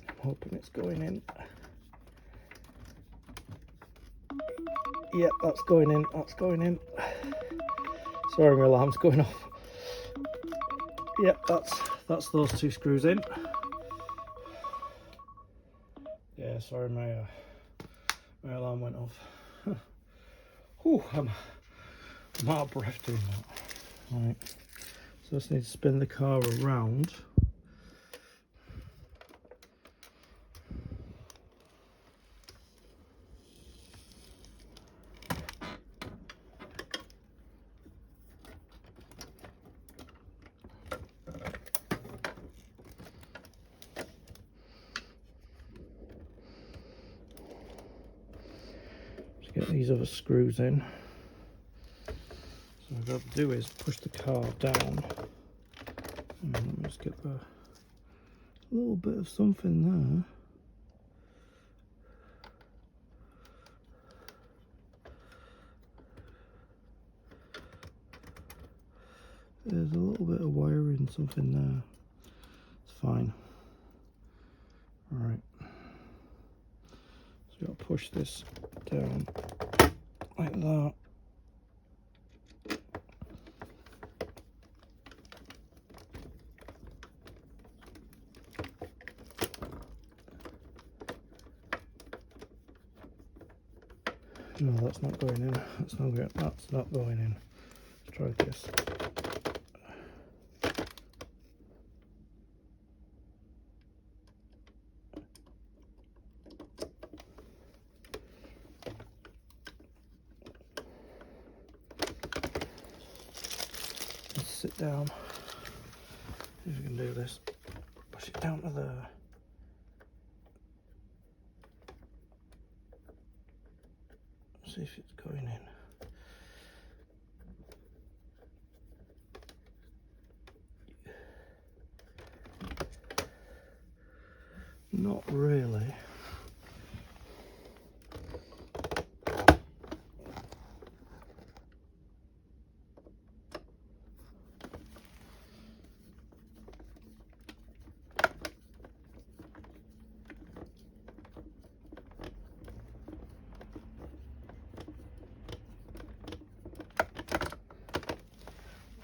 I'm hoping it's going in. Yep, that's going in. That's going in. Sorry, my alarm's going off. Yep, that's those two screws in. Yeah, sorry, my alarm went off. Whew, I'm out of breath doing that. Right, so I just need to spin the car around. Get these other screws in. So what I've got to do is push the car down. And let me just get a little bit of something there. There's a little bit of wiring, something there. It's fine. Alright. So you've got to push this down like that. No, that's not going in. That's not going in. Let's try this. Let's sit down. See if we can do this. Push it down to there. See if it's going in. Not really.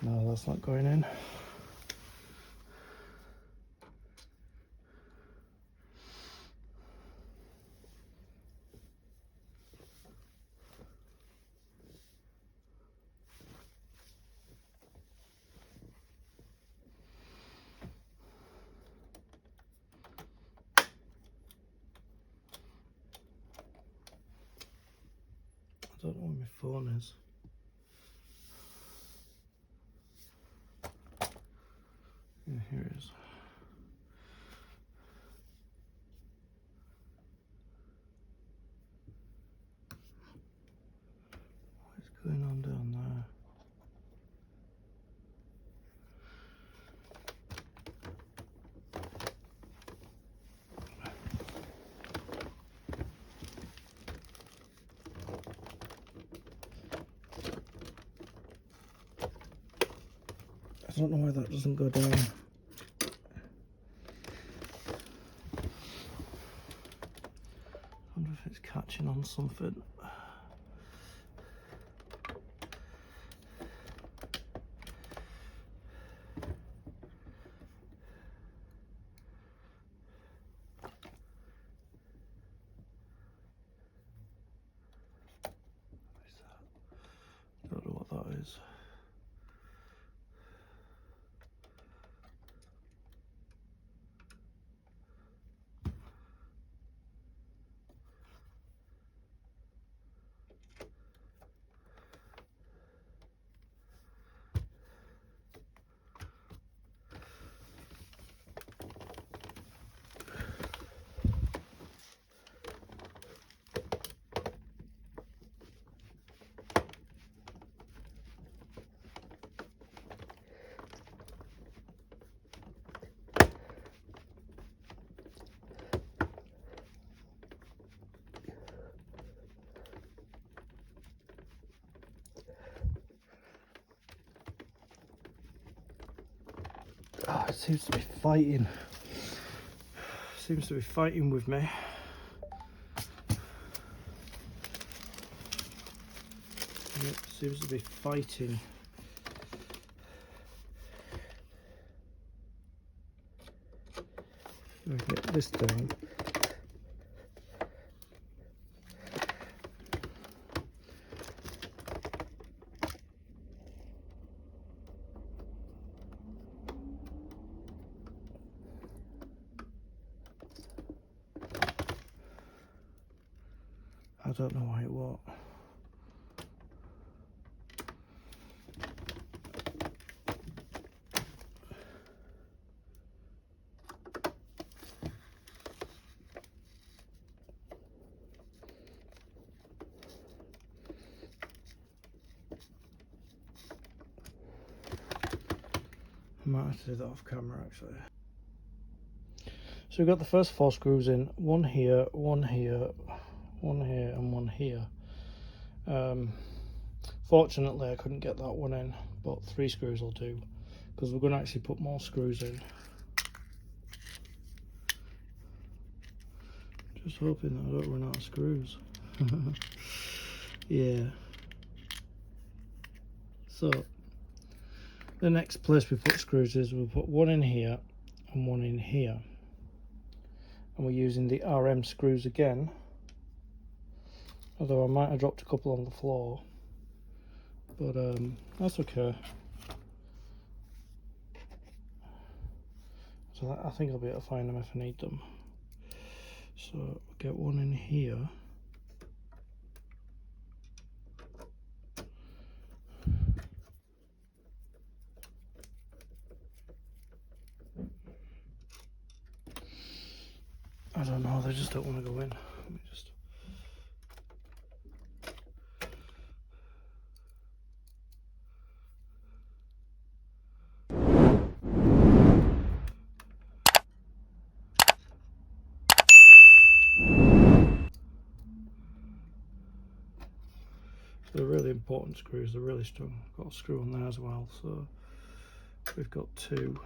No, that's not going in. where my phone is. Yeah, here it is. What's going on down there? I don't know why that doesn't go down. I wonder if it's catching on something. Don't know what that is. Oh, it seems to be fighting. Seems to be fighting with me. It seems to be fighting. If I get this down. I don't know why it won't. I might have to do that off camera actually. So we've got the first 4 screws in, one here, one here, one here and one here. Fortunately I couldn't get that one in, but 3 screws will do, because we're going to actually put more screws in. Just hoping that I don't run out of screws. Yeah. So the next place we put screws is we'll put one in here and one in here. And we're using the RM screws again, although I might have dropped a couple on the floor, but that's okay. So I think I'll be able to find them if I need them. So we'll get one in here. I don't know, they just don't want to go in. Let me just... So they're really important screws, they're really strong. Got a screw on there as well, so we've got 2.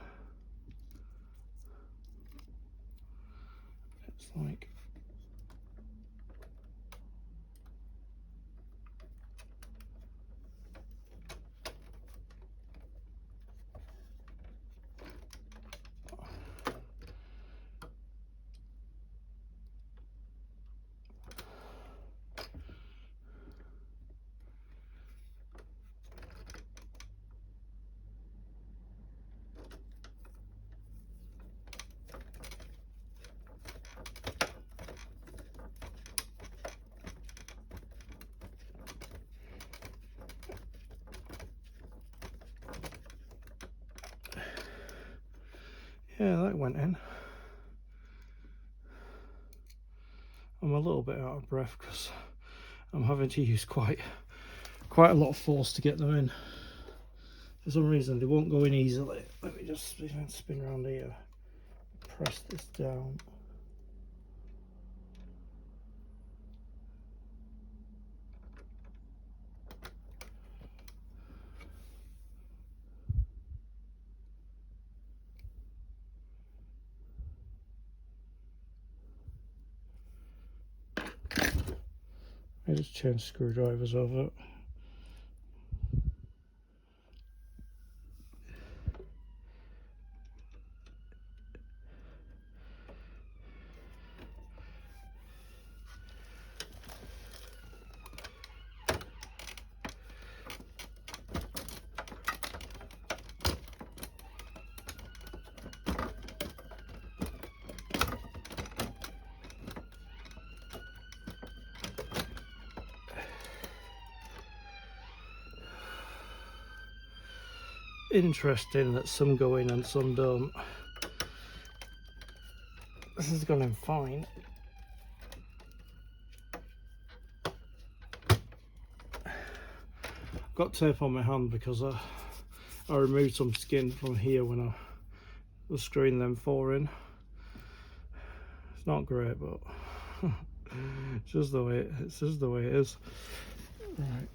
It's like... Yeah, that went in. I'm a little bit out of breath because I'm having to use quite a lot of force to get them in. For some reason they won't go in easily. Let me just spin around here, press this down. I just change screwdrivers over. Interesting that some go in and some don't. This has gone in fine. Got tape on my hand because I removed some skin from here when I was screwing them four in. It's not great, but it's just the way it is. Right.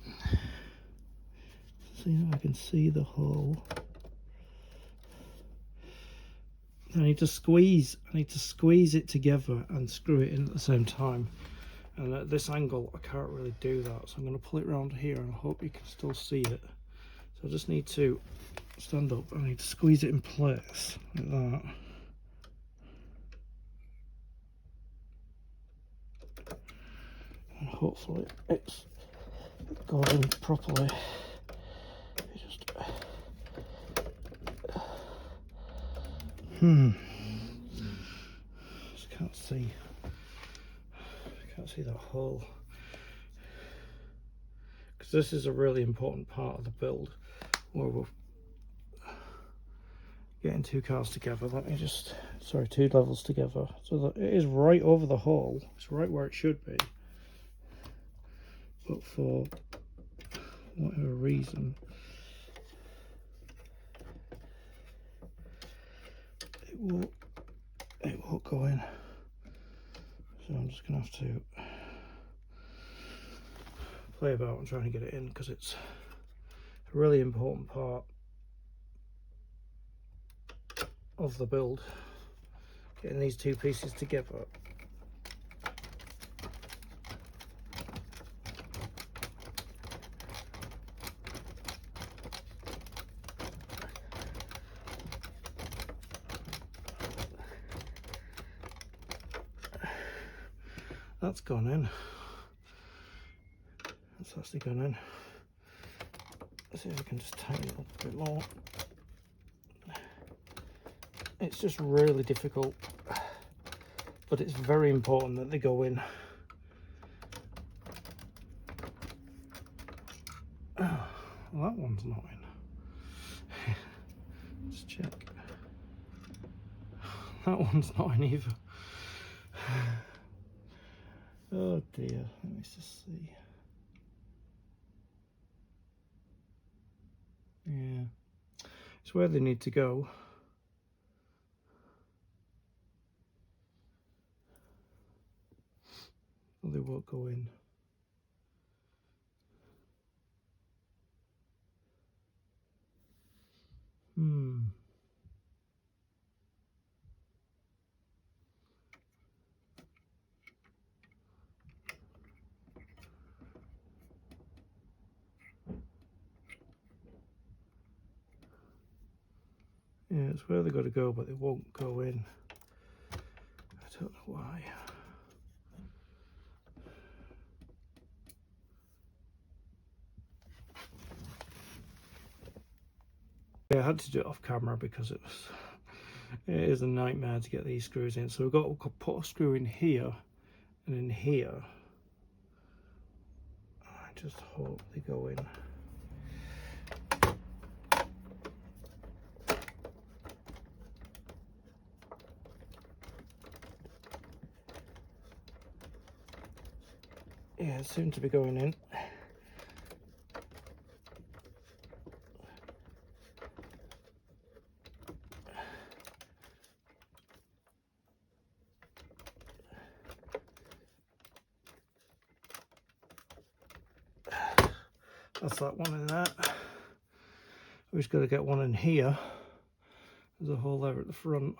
See if I can see the hole. I need to squeeze it together and screw it in at the same time. And at this angle, I can't really do that. So I'm going to pull it around here and I hope you can still see it. So I just need to stand up. I need to squeeze it in place like that. And hopefully it goes in properly. Just just can't see that hole, because this is a really important part of the build where we're getting two cars together. Let me just, sorry, two levels together, so that it is right over the hole. It's right where it should be, but for whatever reason it won't go in. So I'm just gonna have to play about and try and get it in, because it's a really important part of the build, getting these two pieces together. That's gone in. That's actually gone in. Let's see if I can just tighten it up a bit more. It's just really difficult, but it's very important that they go in. Oh, well, that one's not in. Let's check. That one's not in either. Oh dear, let me just see. Yeah, it's where they need to go. Or they won't go in. Yeah, it's where they got to go, but they won't go in. I don't know why. Yeah, I had to do it off camera because it is a nightmare to get these screws in. So we've got to put a screw in here and in here. I just hope they go in. Yeah, it seemed to be going in. That's that one in there. We've just got to get one in here. There's a hole there at the front.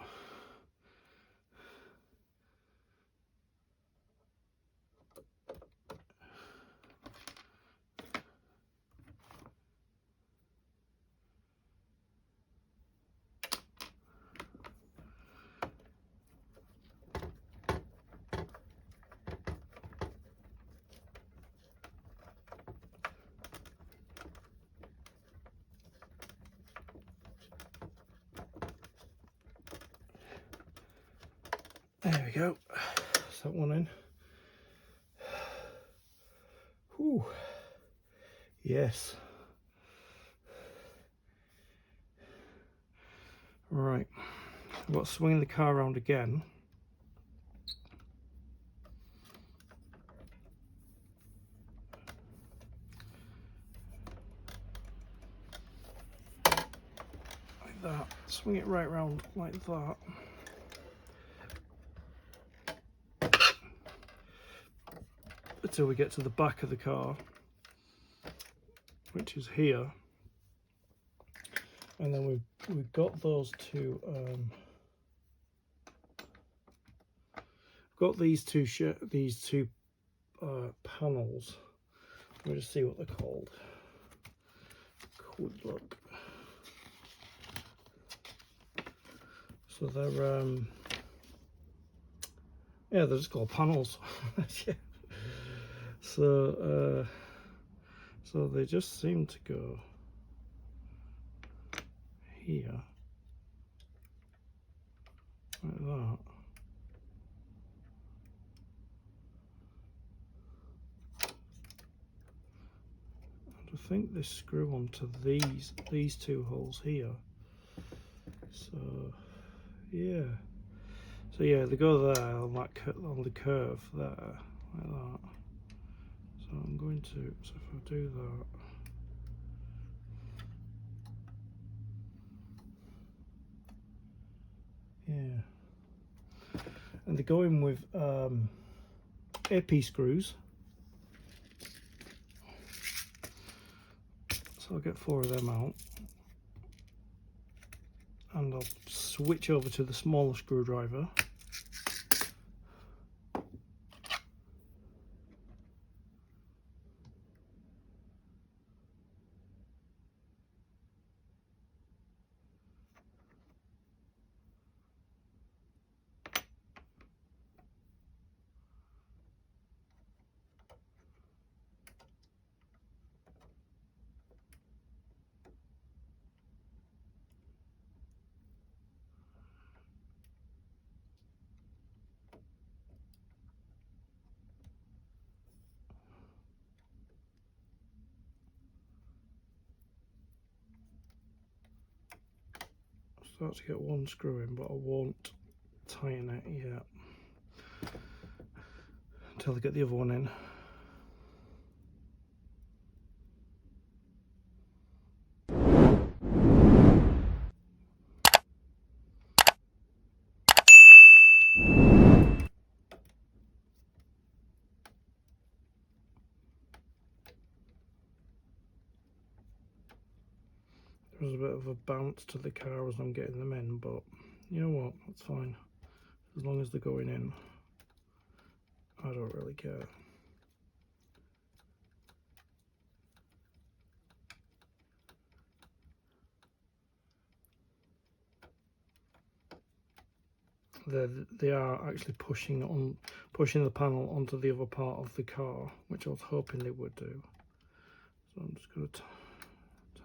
There we go. That's that one in. Whew. Yes. Right. I've got to swing the car around again. Like that. Swing it right round like that. Until we get to the back of the car, which is here, and then we've got those two. Got these two panels. Let me just see what they're called. Quick look. So they're yeah, they're just called panels. Yeah. So so they just seem to go here like that. And I think they screw onto these two holes here. So yeah. So yeah, they go there on that on the curve there like that. So I'm going to, so if I do that, yeah, and they're going with AP screws, so I'll get 4 of them out, and I'll switch over to the smaller screwdriver. Start to get one screw in, but I won't tighten it yet until I get the other one in. There's a bit of a bounce to the car as I'm getting them in, but you know what, that's fine. As long as they're going in, I don't really care. They are actually pushing the panel onto the other part of the car, which I was hoping they would do. So I'm just going to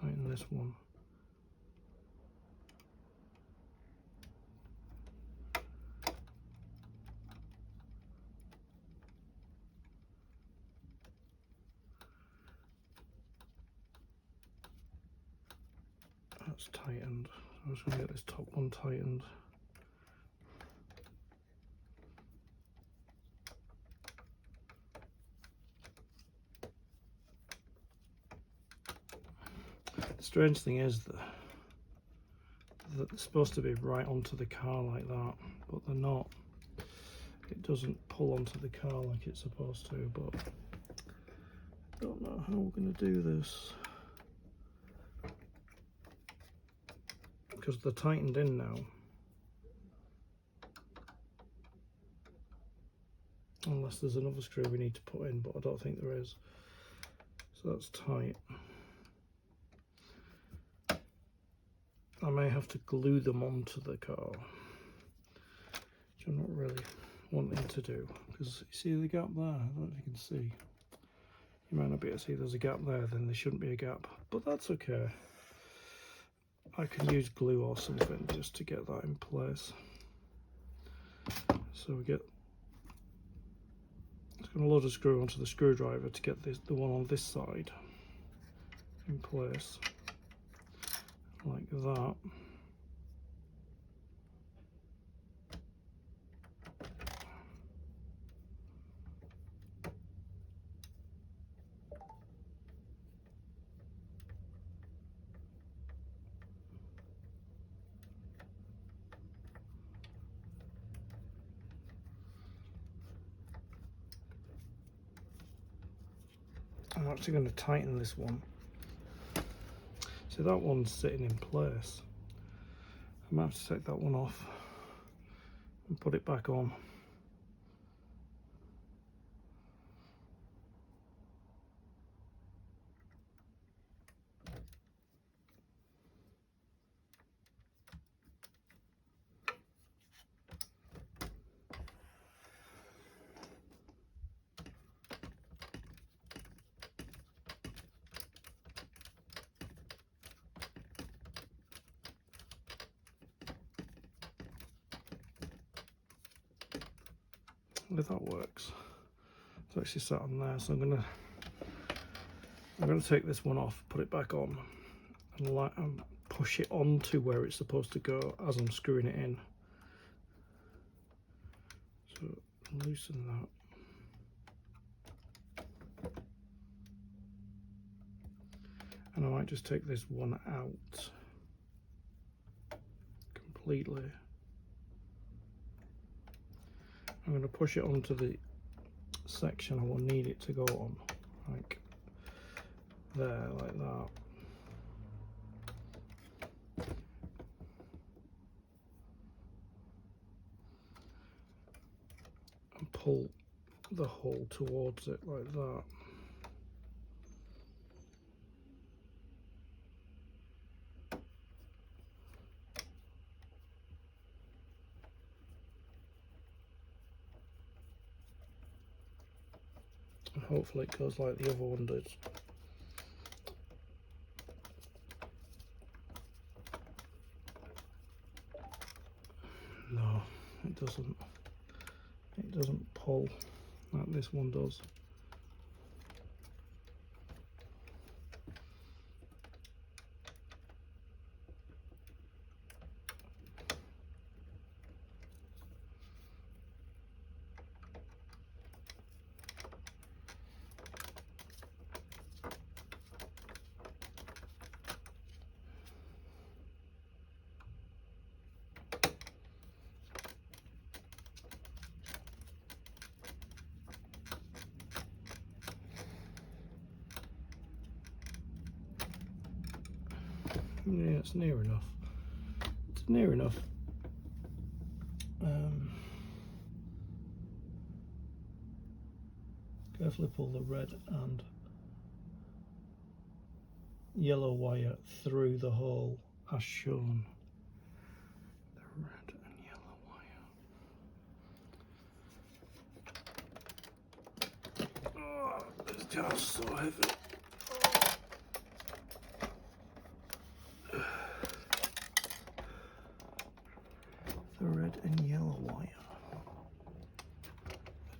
tighten this one. That's tightened. So I'm just going to get this top one tightened. The strange thing is that they're supposed to be right onto the car like that, but they're not. It doesn't pull onto the car like it's supposed to, but I don't know how we're going to do this. Because they're tightened in now. Unless there's another screw we need to put in, but I don't think there is. So that's tight. I may have to glue them onto the car, which I'm not really wanting to do, because you see the gap there? I don't know if you can see. You might not be able to see there's a gap there, then there shouldn't be a gap, but that's okay. I can use glue or something just to get that in place. So we get, it's going to load a screw onto the screwdriver to get this, the one on this side in place, like that. I'm actually going to tighten this one. So that one's sitting in place. I might have to take that one off and put it back on. If that works. It's actually sat on there, so I'm gonna take this one off, put it back on, and push it onto where it's supposed to go as I'm screwing it in. So loosen that, and I might just take this one out completely. I'm going to push it onto the section I will need it to go on, like there, like that. And pull the hole towards it like that. And hopefully it goes like the other one did. No, it doesn't. It doesn't pull like this one does. Yeah, it's near enough. It's near enough. Carefully pull the red and yellow wire through the hole as shown. The red and yellow wire. Oh, this jar's so heavy. The red and yellow wire. I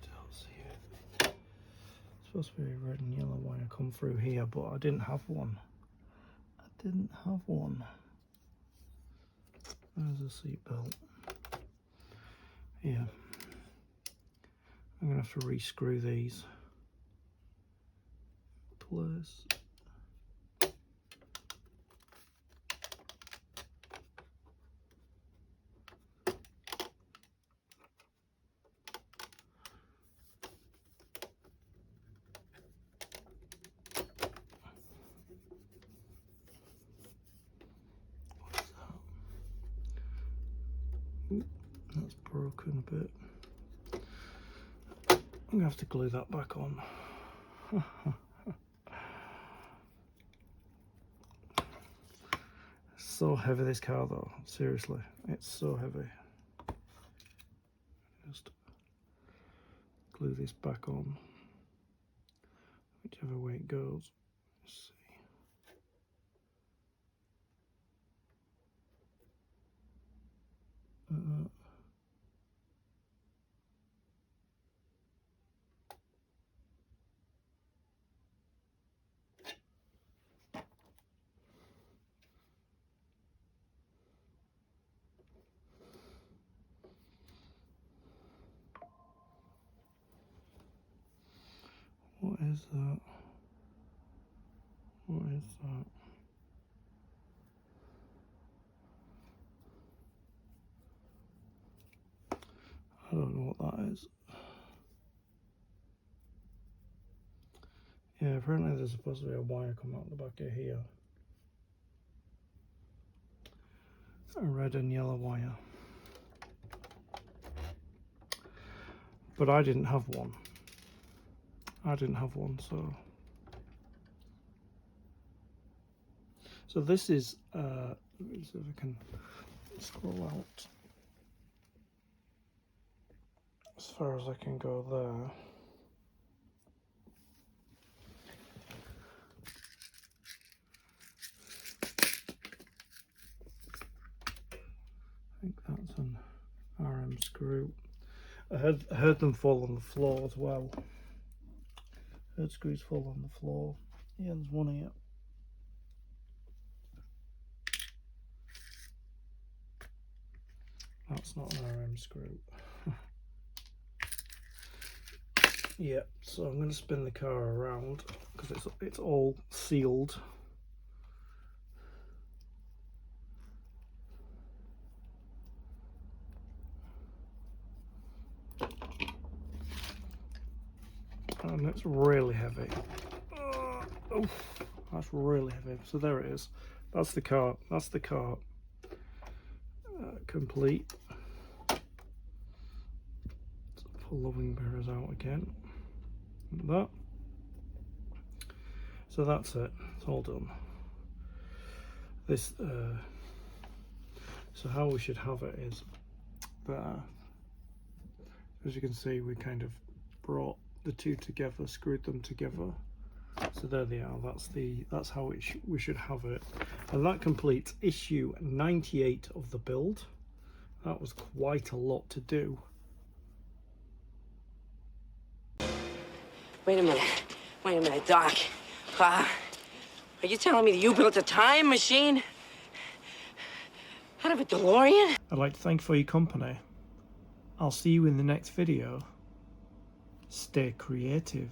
don't see it. It's supposed to be a red and yellow wire come through here, but I didn't have one. I didn't have one. There's a seat belt. Yeah. I'm gonna have to re-screw these. Place. That's broken a bit. I'm gonna have to glue that back on. So heavy, this car though, seriously, it's so heavy. Just glue this back on, whichever way it goes. Let's see. What is that? What is that? I don't know what that is. Yeah, apparently there's supposed to be a wire coming out the back of here. A red and yellow wire. But I didn't have one. So this is, let me see if I can scroll out as far as I can go there. I think that's an RM screw. I heard them fall on the floor as well. Heard screws fall on the floor. Yeah, there's one here. That's not an RM screw. Yeah, so I'm going to spin the car around because it's all sealed. And it's really heavy. Oh, that's really heavy. So there it is. That's the car. That's the car. Complete. Let's pull the wing mirrors out again. Like that. So that's it. It's all done. This. So how we should have it is that, as you can see, we kind of brought the two together, screwed them together. So there they are. That's how we should have it, and that completes issue 98 of the build. That was quite a lot to do. Wait a minute, Doc. Are you telling me that you built a time machine out of a DeLorean? I'd like to thank you for your company. I'll see you in the next video. Stay creative.